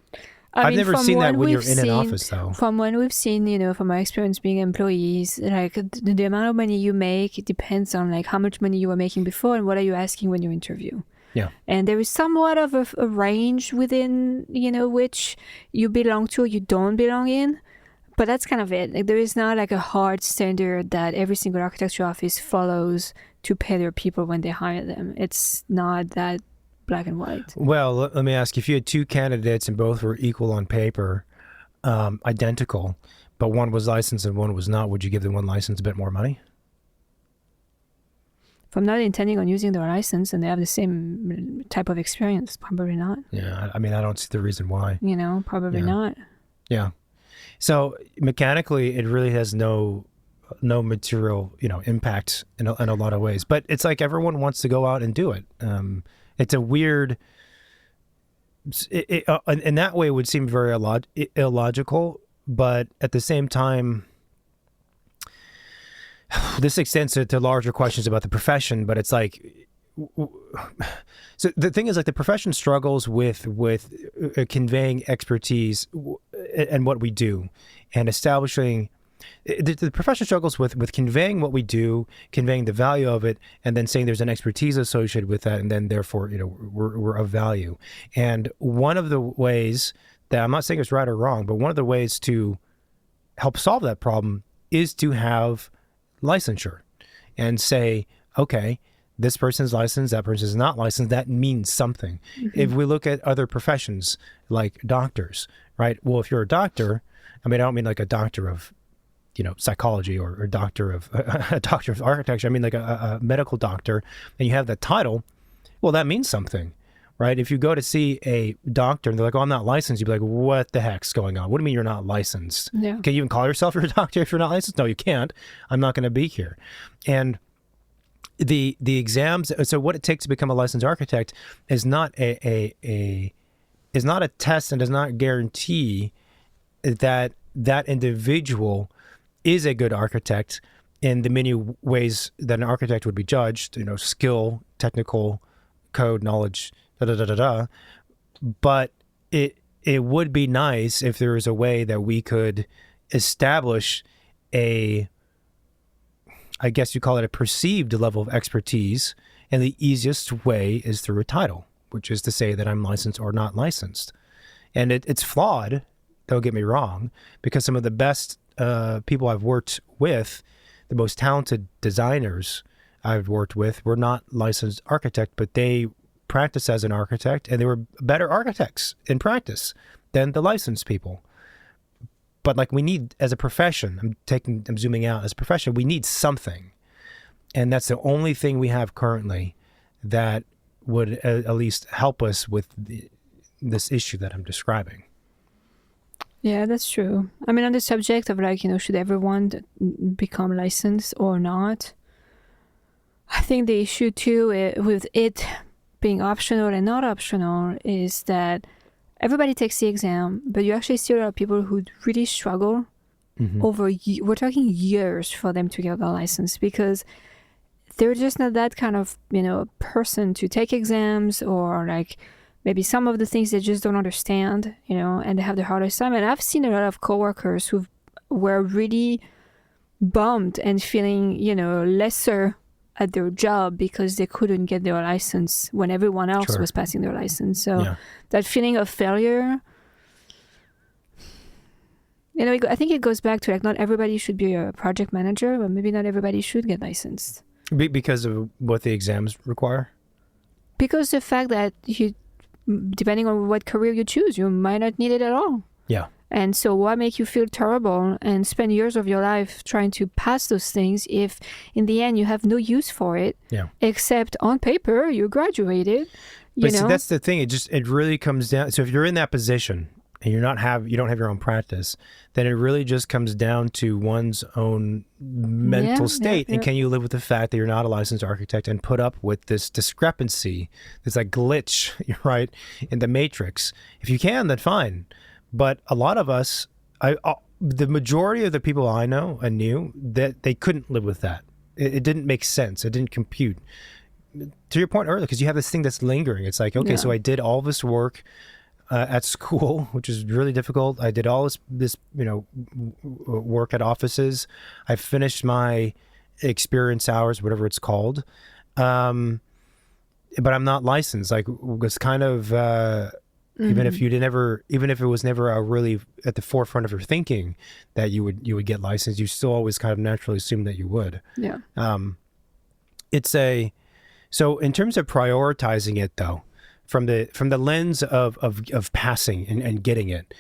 I I've mean, never from seen that what when you're we've in an seen, office, though. from what we've seen, from our experience being employees, like the amount of money you make, it depends on like how much money you were making before and what are you asking when you interview. Yeah. And there is somewhat of a range within, which you belong to or you don't belong in. But that's kind of it. Like, there is not like a hard standard that every single architecture office follows to pay their people when they hire them. It's not that black and white. Well, let me ask, if you had two candidates and both were equal on paper, identical, but one was licensed and one was not, would you give the one licensed a bit more money? If I'm not intending on using their license and they have the same type of experience, probably not. Yeah, I mean, I don't see the reason why. Probably Yeah. not. Yeah. So mechanically, it really has no material, impact in a lot of ways. But it's like everyone wants to go out and do it. It's a weird. In that way, it would seem very illogical. But at the same time, this extends to larger questions about the profession. But it's like, so the thing is, like, the profession struggles with conveying expertise and what we do, and establishing. The profession struggles with conveying what we do, conveying the value of it, and then saying there's an expertise associated with that, and then therefore, we're of value. And one of the ways that, I'm not saying it's right or wrong, but one of the ways to help solve that problem is to have licensure and say, okay, this person's licensed, that person's not licensed. That means something. Mm-hmm. If we look at other professions like doctors, right? Well, if you're a doctor, I mean, I don't mean like a doctor of, psychology or a doctor of architecture. I mean like a medical doctor, and you have that title. Well, that means something, right? If you go to see a doctor and they're like, "Oh, I'm not licensed," you'd be like, "What the heck's going on? What do you mean you're not licensed? Yeah. Can you even call yourself a doctor if you're not licensed? No, you can't. I'm not going to be here." And the exams. So what it takes to become a licensed architect is not a test, and does not guarantee that individual is a good architect in the many ways that an architect would be judged, skill, technical, code, knowledge, But it would be nice if there was a way that we could establish I guess you call it a perceived level of expertise. And the easiest way is through a title, which is to say that I'm licensed or not licensed. And it's flawed, don't get me wrong, because some of the best people I've worked with, the most talented designers I've worked with, were not licensed architect, but they practiced as an architect, and they were better architects in practice than the licensed people. But like, we need, as a profession, I'm zooming out, as a profession, we need something. And that's the only thing we have currently that would at least help us with this issue that I'm describing. Yeah, that's true. I mean, on the subject of like, should everyone become licensed or not? I think the issue too with it being optional and not optional is that everybody takes the exam, but you actually see a lot of people who really struggle over, we're talking years for them to get their license, because they're just not that kind of, person to take exams, or like maybe some of the things they just don't understand, and they have the hardest time. And I've seen a lot of coworkers who were really bummed and feeling, lesser at their job because they couldn't get their license when everyone else was passing their license. So that feeling of failure, I think it goes back to like, not everybody should be a project manager, but maybe not everybody should get licensed. Because of what the exams require? Because the fact that depending on what career you choose, you might not need it at all. Yeah. And so why make you feel terrible and spend years of your life trying to pass those things if in the end you have no use for it, except on paper you graduated, But see, that's the thing. It really comes down. So if you're in that position and you don't have your own practice, then it really just comes down to one's own mental state. And can you live with the fact that you're not a licensed architect and put up with this discrepancy, this like glitch, right, in the matrix? If you can, then fine. But a lot of us, the majority of the people I know and knew, that they couldn't live with that. It didn't make sense. It didn't compute. To your point earlier, because you have this thing that's lingering. It's like, okay, so I did all this work. at school, which is really difficult. I did all this work at offices. I finished my experience hours, whatever it's called. But I'm not licensed. Like, it was kind of, even if it was never really at the forefront of your thinking that you would get licensed, you still always kind of naturally assume that you would. Yeah. So in terms of prioritizing it though, from the lens of passing and getting it,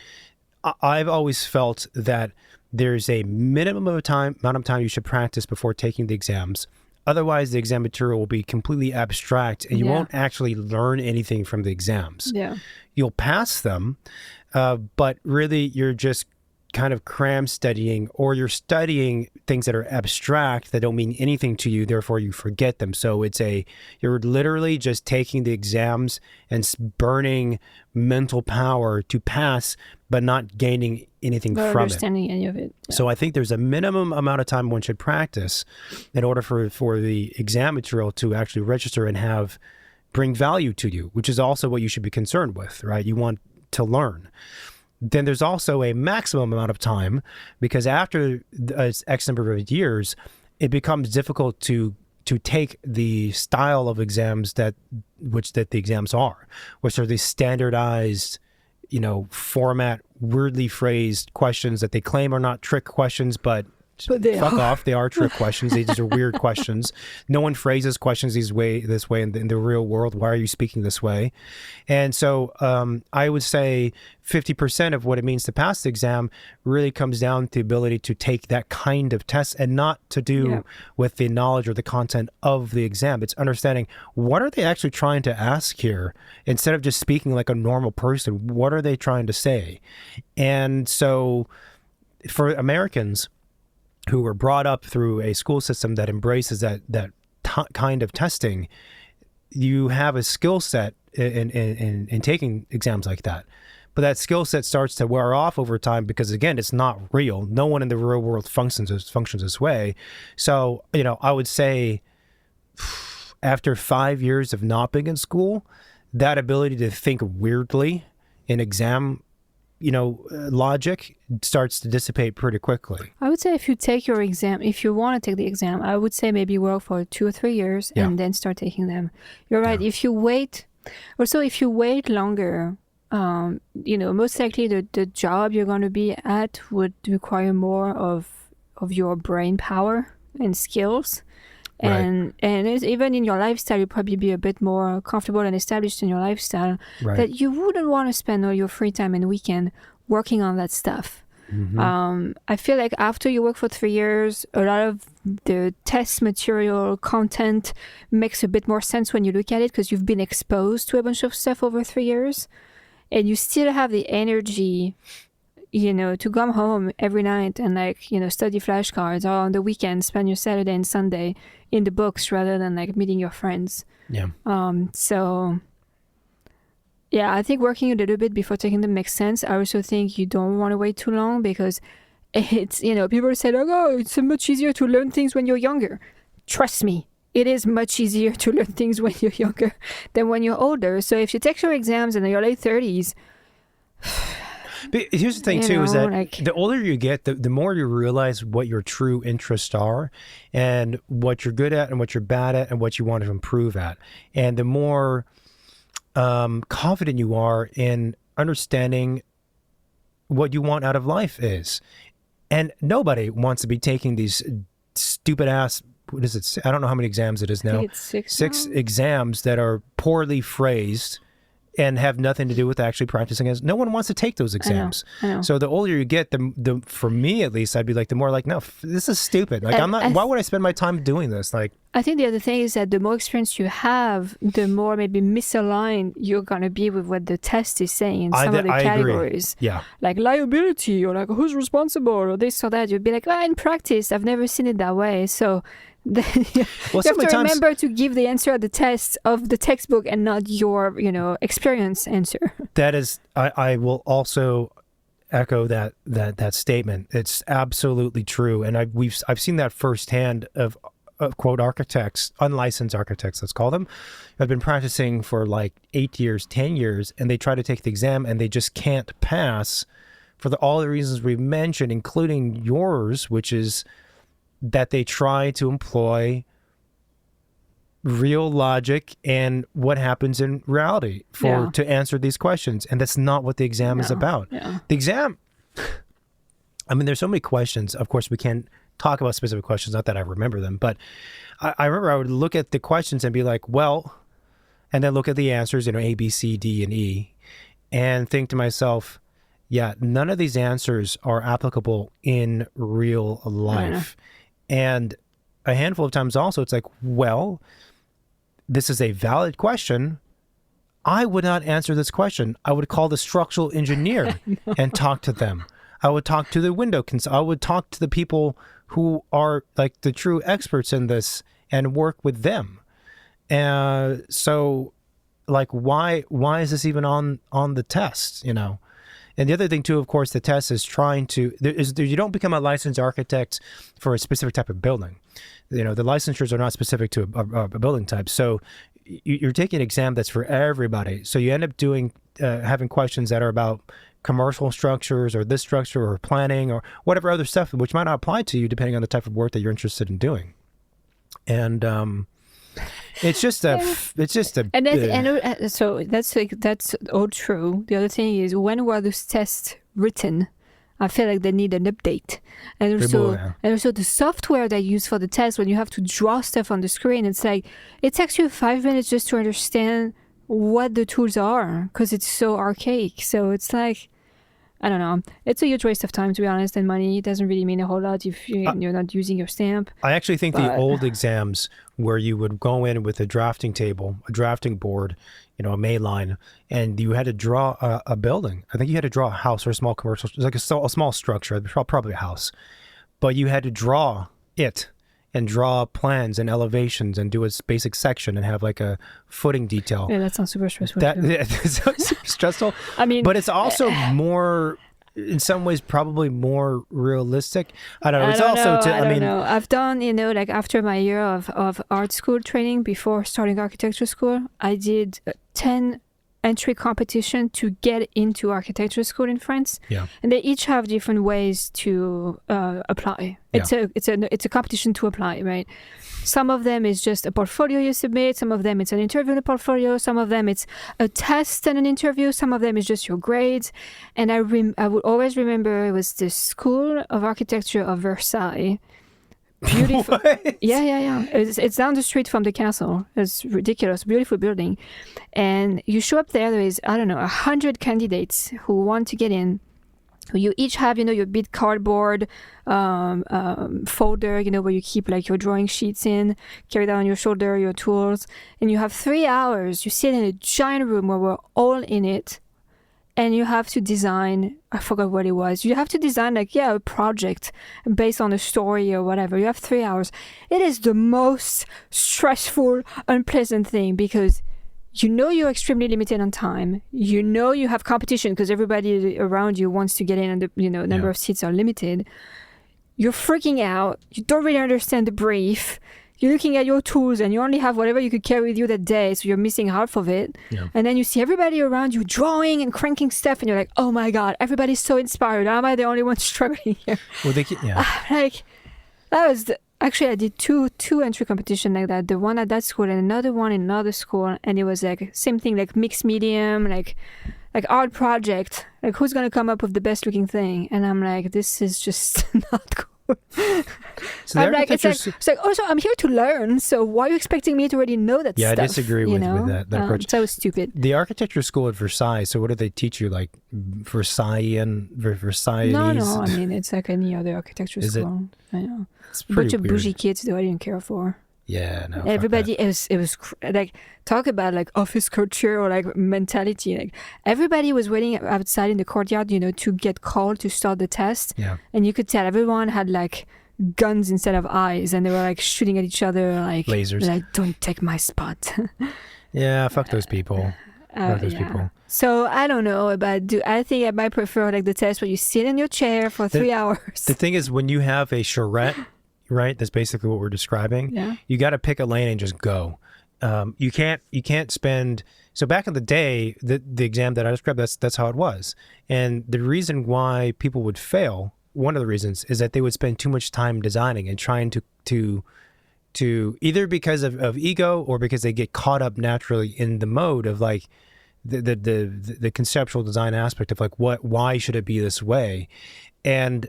I've always felt that there's a minimum of amount of time you should practice before taking the exams. Otherwise, the exam material will be completely abstract and you won't actually learn anything from the exams. Yeah. You'll pass them, but really you're just kind of cram studying, or you're studying things that are abstract that don't mean anything to you, therefore you forget them. So you're literally just taking the exams and burning mental power to pass, but not gaining anything Not from understanding any of it. Yeah. So I think there's a minimum amount of time one should practice in order for the exam material to actually register and bring value to you, which is also what you should be concerned with, right? You want to learn. Then there's also a maximum amount of time, because after X number of years, it becomes difficult to take the style of exams that the exams are, which are these standardized, format, weirdly phrased questions that they claim are not trick questions, but fuck off. They are trick questions. These are weird questions. No one phrases questions this way in the real world. Why are you speaking this way? And so I would say 50% of what it means to pass the exam really comes down to the ability to take that kind of test, and not to do with the knowledge or the content of the exam. It's understanding, what are they actually trying to ask here? Instead of just speaking like a normal person, what are they trying to say? And so for Americans who were brought up through a school system that embraces that kind of testing, you have a skill set in taking exams like that. But that skill set starts to wear off over time, because again, it's not real. No one in the real world functions this way. So, I would say after 5 years of not being in school, that ability to think weirdly in exam logic starts to dissipate pretty quickly. I would say if you want to take the exam, I would say maybe work for 2 or 3 years and then start taking them. You're right. Yeah. If you wait longer, most likely the job you're going to be at would require more of your brain power and skills. And even in your lifestyle, you'll probably be a bit more comfortable and established in your lifestyle, that you wouldn't want to spend all your free time and weekend working on that stuff. Mm-hmm. I feel like after you work for 3 years, a lot of the test material content makes a bit more sense when you look at it, because you've been exposed to a bunch of stuff over 3 years, and you still have the energy to come home every night and study flashcards, or on the weekend spend your Saturday and Sunday in the books rather than meeting your friends. Yeah. So yeah, I think working a little bit before taking them makes sense. I also think you don't want to wait too long, because it's, people say oh, it's so much easier to learn things when you're younger. Trust me, it is much easier to learn things when you're younger than when you're older. So if you take your exams in your late 30s, but here's the thing too, is that the older you get, the more you realize what your true interests are, and what you're good at and what you're bad at and what you want to improve at. And the more confident you are in understanding what you want out of life is. And nobody wants to be taking these stupid ass, what is it? I don't know how many exams it is now. I think it's 6 exams that are poorly phrased and have nothing to do with actually practicing. As no one wants to take those exams. I know. So the older you get, the for me at least, I'd be the more no, this is stupid. I'm not. Why would I spend my time doing this? I think the other thing is that the more experience you have, the more maybe misaligned you're gonna be with what the test is saying in some of the categories. Agree. Yeah. Like liability, or who's responsible, or this or that. You'd be in practice, I've never seen it that way. So you have to remember to give the answer at the test of the textbook and not your, experience answer. That is, I will also echo that statement. It's absolutely true, and I've seen that firsthand of quote architects, unlicensed architects, let's call them, have been practicing for like 8 years, 10 years, and they try to take the exam and they just can't pass for all the reasons we've mentioned, including yours, which is that they try to employ real logic and what happens in reality to answer these questions. And that's not what the exam is about. Yeah. The exam, I mean, there's so many questions. Of course, we can't talk about specific questions, not that I remember them, but I remember I would look at the questions and be like, well, and then look at the answers, A, B, C, D, and E, and think to myself, yeah, none of these answers are applicable in real life. And a handful of times also, it's like, well, this is a valid question. I would not answer this question. I would call the structural engineer and talk to them. I would talk to the I would talk to the people who are like the true experts in this and work with them. So like, why is this even on the test, And the other thing too, of course, the test is trying to, you don't become a licensed architect for a specific type of building. The licensures are not specific to a building type. So you're taking an exam that's for everybody. So you end up having questions that are about commercial structures or this structure or planning or whatever other stuff, which might not apply to you depending on the type of work that you're interested in doing. And it's just a so that's all true. The other thing is, when were those tests written? I feel like they need an update, and also the software they use for the test, when you have to draw stuff on the screen, it's like it takes you 5 minutes just to understand what the tools are because it's so archaic. So it's like, I don't know. It's a huge waste of time, to be honest, and money. It doesn't really mean a whole lot if you're not using your stamp. I actually think the old exams where you would go in with a drafting table, a drafting board, a May line, and you had to draw a building. I think you had to draw a house or a small commercial, like a small structure, probably a house. But you had to draw it and draw plans and elevations and do a basic section and have like a footing detail. Yeah, that sounds super stressful. It's super stressful. I mean, but it's also more, in some ways, probably more realistic. I don't know. I don't know. I've done, like after my year of art school training before starting architecture school, I did 10 entry competition to get into architecture school in France. Yeah. And they each have different ways to apply. It's a competition to apply, right? Some of them is just a portfolio you submit. Some of them it's an interview and a portfolio. Some of them it's a test and an interview. Some of them is just your grades. And I would always remember it was the School of Architecture of Versailles. Beautiful. What? Yeah. It's down the street from the castle. It's ridiculous, beautiful building. And you show up there is, 100 candidates who want to get in. You each have, your big cardboard folder, where you keep like your drawing sheets in, carry that on your shoulder, your tools. And you have 3 hours. You sit in a giant room where we're all in it. And you have to design, I forgot what it was. You have to design a project based on a story or whatever. You have 3 hours. It is the most stressful, unpleasant thing because you're extremely limited on time. You have competition because everybody around you wants to get in and the number of seats are limited. You're freaking out. You don't really understand the brief. You're looking at your tools and you only have whatever you could carry with you that day, so you're missing half of it. Yeah. And then you see everybody around you drawing and cranking stuff and you're like, oh my God, everybody's so inspired. Am I the only one struggling here? Well, Actually, I did two entry competition like that. The one at that school and another one in another school. And it was like same thing, like mixed medium, like art project. Like who's going to come up with the best looking thing? And I'm like, this is just not cool. So it's like also I'm here to learn, so why are you expecting me to already know that stuff? Yeah, I disagree with that approach. So stupid. The architecture school at Versailles, so what do they teach you, like Versailles? No, I mean it's like any other architecture school. I know. It's a bunch of bougie kids that I didn't care for. Yeah, no. Everybody, it was like, talk about like office culture or like mentality. Like everybody was waiting outside in the courtyard, to get called to start the test. Yeah. And you could tell everyone had like guns instead of eyes, and they were like shooting at each other, like lasers. Like, don't take my spot. Yeah, fuck those people. People. So I don't know I think I might prefer like the test where you sit in your chair for 3 hours. The thing is, when you have a charrette, right? That's basically what we're describing. Yeah. You got to pick a lane and just go. You can't spend. So back in the day, the exam that I described, that's how it was. And the reason why people would fail, one of the reasons, is that they would spend too much time designing and trying to either because of ego or because they get caught up naturally in the mode of like the conceptual design aspect of like why should it be this way, and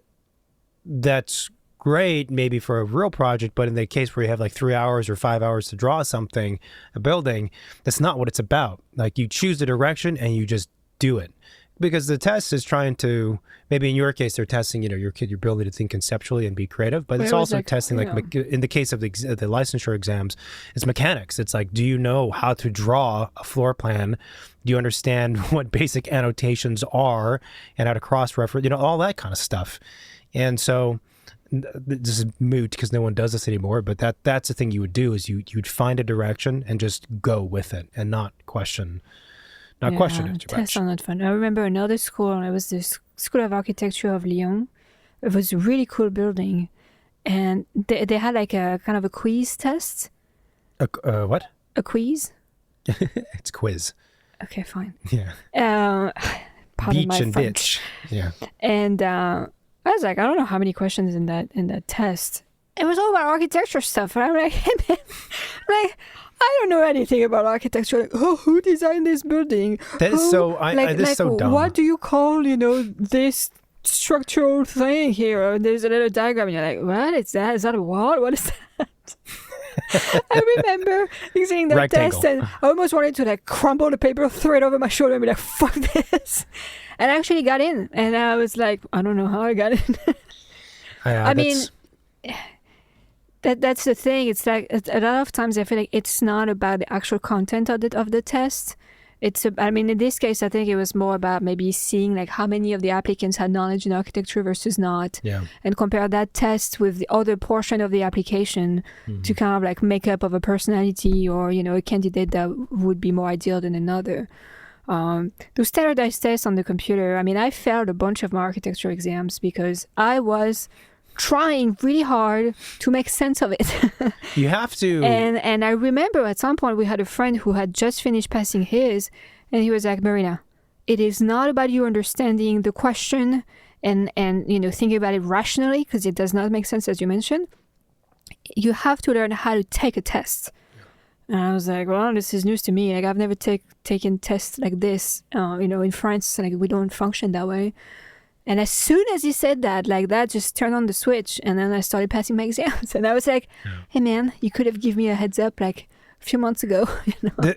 that's great maybe for a real project, but in the case where you have like 3 hours or 5 hours to draw something, a building, that's not what it's about. Like you choose the direction and you just do it. Because the test is trying to, maybe in your case, they're testing, your ability to think conceptually and be creative, but it's also testing, like in the case of the licensure exams, it's mechanics. It's like, do you know how to draw a floor plan? Do you understand what basic annotations are and how to cross-reference, all that kind of stuff. And so this is moot because no one does this anymore, but that's the thing you would do is you'd find a direction and just go with it and not question it too much. Tests are not fun. I remember another school. It was the School of Architecture of Lyon. It was a really cool building, and they had like a kind of a quiz test. What? A quiz? It's quiz. Okay, fine. Yeah. Pardon Beach my and French. bitch. Yeah. And I was like, I don't know how many questions in that test. It was all about architecture stuff. And I'm like, hey man, like, I don't know anything about architecture. Like, who designed this building? That is this is so dumb. What do you call, this structural thing here? And there's a little diagram, and you're like, what is that? Is that a wall? What is that? I remember seeing that Rectangle. test, and I almost wanted to like crumble the paper, throw it over my shoulder, and be like, fuck this. And I actually got in, and I was like, I don't know how I got in. I mean, that's the thing. It's like a lot of times I feel like it's not about the actual content of the test. In this case, I think it was more about maybe seeing like how many of the applicants had knowledge in architecture versus not, and compare that test with the other portion of the application to kind of like make up of a personality or a candidate that would be more ideal than another. Those standardized tests on the computer. I mean, I failed a bunch of my architecture exams because I was trying really hard to make sense of it. You have to. And I remember at some point we had a friend who had just finished passing his, and he was like, Marina, it is not about you understanding the question and thinking about it rationally, because it does not make sense, as you mentioned. You have to learn how to take a test. And I was like, well, this is news to me. Like, I've never taken tests like this. In France, like, we don't function that way. And as soon as he said that, like, that just turned on the switch. And then I started passing my exams. And I was like, hey, man, you could have given me a heads up, like, a few months ago.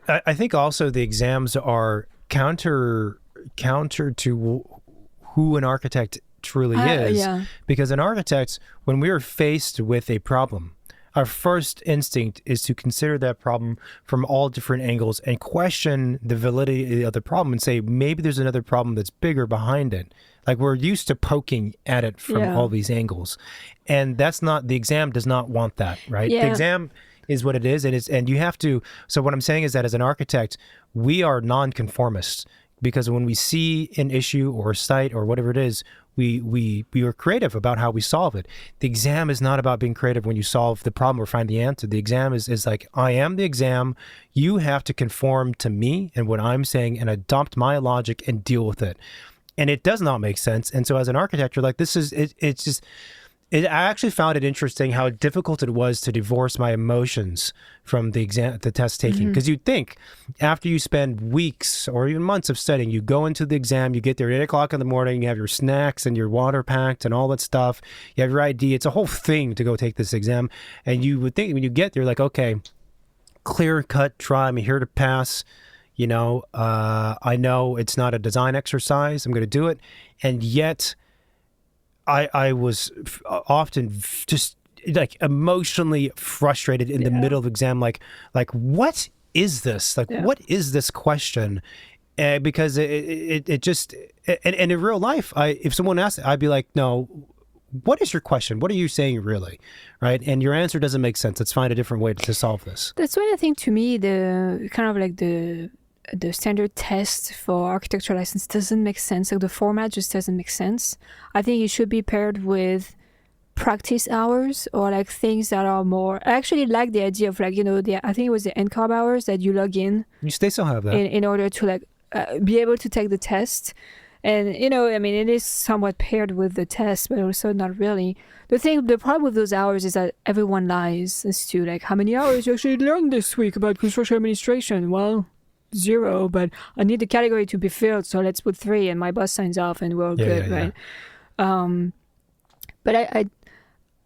I think also the exams are counter to who an architect truly is. Yeah. Because an architect, when we are faced with a problem, our first instinct is to consider that problem from all different angles and question the validity of the problem and say, maybe there's another problem that's bigger behind it. Like, we're used to poking at it from all these angles. And the exam does not want that, right? Yeah. The exam is what it is. And you have to, so what I'm saying is that as an architect, we are nonconformists, because when we see an issue or a site or whatever it is, we are creative about how we solve it. The exam is not about being creative when you solve the problem or find the answer. The exam is like, I am the exam. You have to conform to me and what I'm saying and adopt my logic and deal with it. And it does not make sense. And so as an architect, you're like, I actually found it interesting how difficult it was to divorce my emotions from the test taking. Because you'd think after you spend weeks or even months of studying, you go into the exam, you get there at 8 o'clock in the morning, you have your snacks and your water packed and all that stuff. You have your ID. It's a whole thing to go take this exam. And you would think when you get there, like, okay, clear cut, try, I'm here to pass. I know it's not a design exercise. I'm going to do it. And yet I was often just like emotionally frustrated in the middle of the exam. Like what is this? Like, what is this question? Because it just, and in real life, if someone asked it, I'd be like, no, what is your question? What are you saying really? Right? And your answer doesn't make sense. Let's find a different way to solve this. That's why I think, to me, the kind of like the standard test for architecture license doesn't make sense. Like, the format just doesn't make sense. I think it should be paired with practice hours or like things that are more. I actually like the idea of like, you know, I think it was the NCARB hours that you log in They still have that. in order to like be able to take the test. And, you know, I mean, it is somewhat paired with the test, but also not really. The problem with those hours is that everyone lies as to like how many hours you actually learned this week about construction administration. Well, 0, but I need the category to be filled, so let's put 3, and my boss signs off, and we're all good, right? But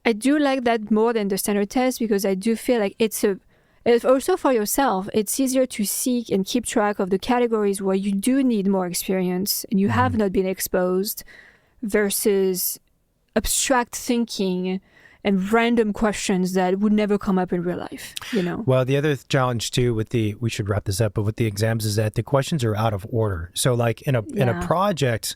I do like that more than the standard test because I do feel like it's also for yourself, it's easier to seek and keep track of the categories where you do need more experience and you have not been exposed versus abstract thinking and random questions that would never come up in real life, you know? Well, the other challenge too we should wrap this up, but with the exams is that the questions are out of order. So like in a project,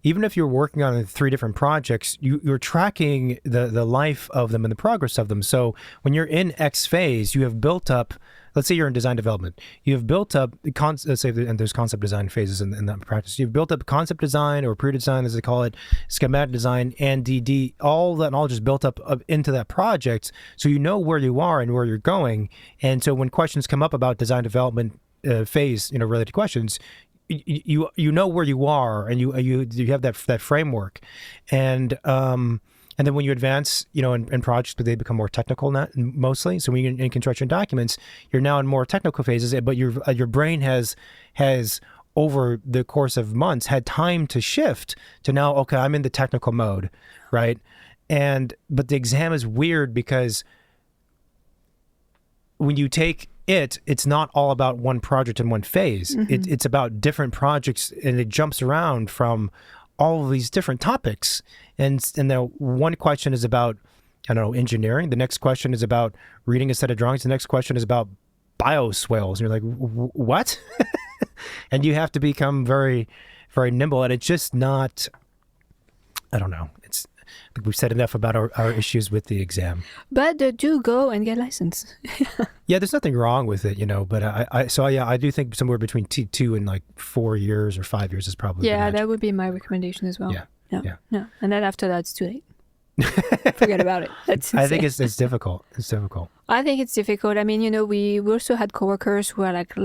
even if you're working on 3 different projects, you're tracking the life of them and the progress of them. So when you're in X phase, you have built up, let's say you're in design development, you have built up, let's say, and there's concept design phases in that practice. You've built up concept design or pre-design, as they call it, schematic design, and DD, all that knowledge is built up into that project. So you know where you are and where you're going. And so when questions come up about design development phase, you know, related questions, you know where you are, and you have that framework, and then when you advance, you know, in projects, but they become more technical mostly. So when you're in construction documents, you're now in more technical phases, but your brain has over the course of months had time to shift to now, okay, I'm in the technical mode, right? But the exam is weird because when you take it's not all about one project and one phase. It's about different projects, and it jumps around from all of these different topics. And the one question is about, I don't know, engineering. The next question is about reading a set of drawings. The next question is about bioswales. And you're like, what? And you have to become very, very nimble. And it's just not, I don't know. I think we've said enough about our issues with the exam. But do go and get licensed. Yeah, there's nothing wrong with it, you know. But I do think somewhere between 2 and like 4 years or 5 years is probably that would be my recommendation as well. Yeah. And then after that, it's too late. Forget about it. That's insane. I think it's difficult. It's difficult. I think it's difficult. I mean, you know, we also had coworkers who are like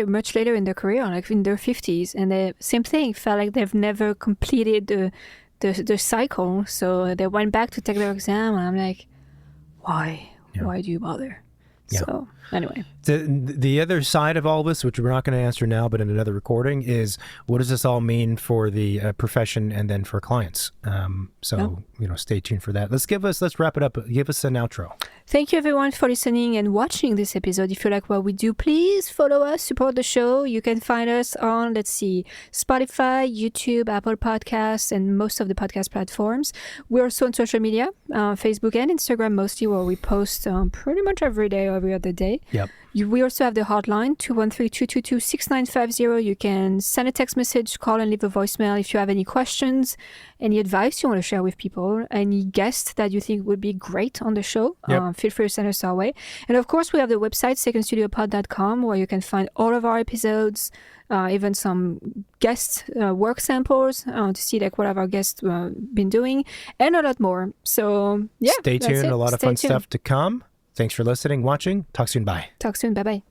much later in their career, like in their 50s, and the same thing, felt like they've never completed the cycle, so they went back to take their exam, and I'm like, why? Yeah. Why do you bother? Yeah. So anyway, the other side of all this, which we're not going to answer now, but in another recording, is what does this all mean for the profession and then for clients? You know, stay tuned for that. Let's wrap it up. Give us an outro. Thank you everyone for listening and watching this episode. If you like what we do, please follow us, support the show. You can find us on, Spotify, YouTube, Apple Podcasts, and most of the podcast platforms. We're also on social media, Facebook and Instagram mostly, where we post pretty much every day or every other day. Yep. We also have the hotline, 213-222-6950. You can send a text message, call, and leave a voicemail if you have any questions, any advice you want to share with people, any guests that you think would be great on the show. Yep. Feel free to send us our way. And of course, we have the website, secondstudiopod.com, where you can find all of our episodes, even some guest work samples to see like what have our guests been doing, and a lot more. So yeah, stay tuned. A lot of fun stuff to come. Thanks for listening, watching. Talk soon. Bye. Talk soon. Bye-bye.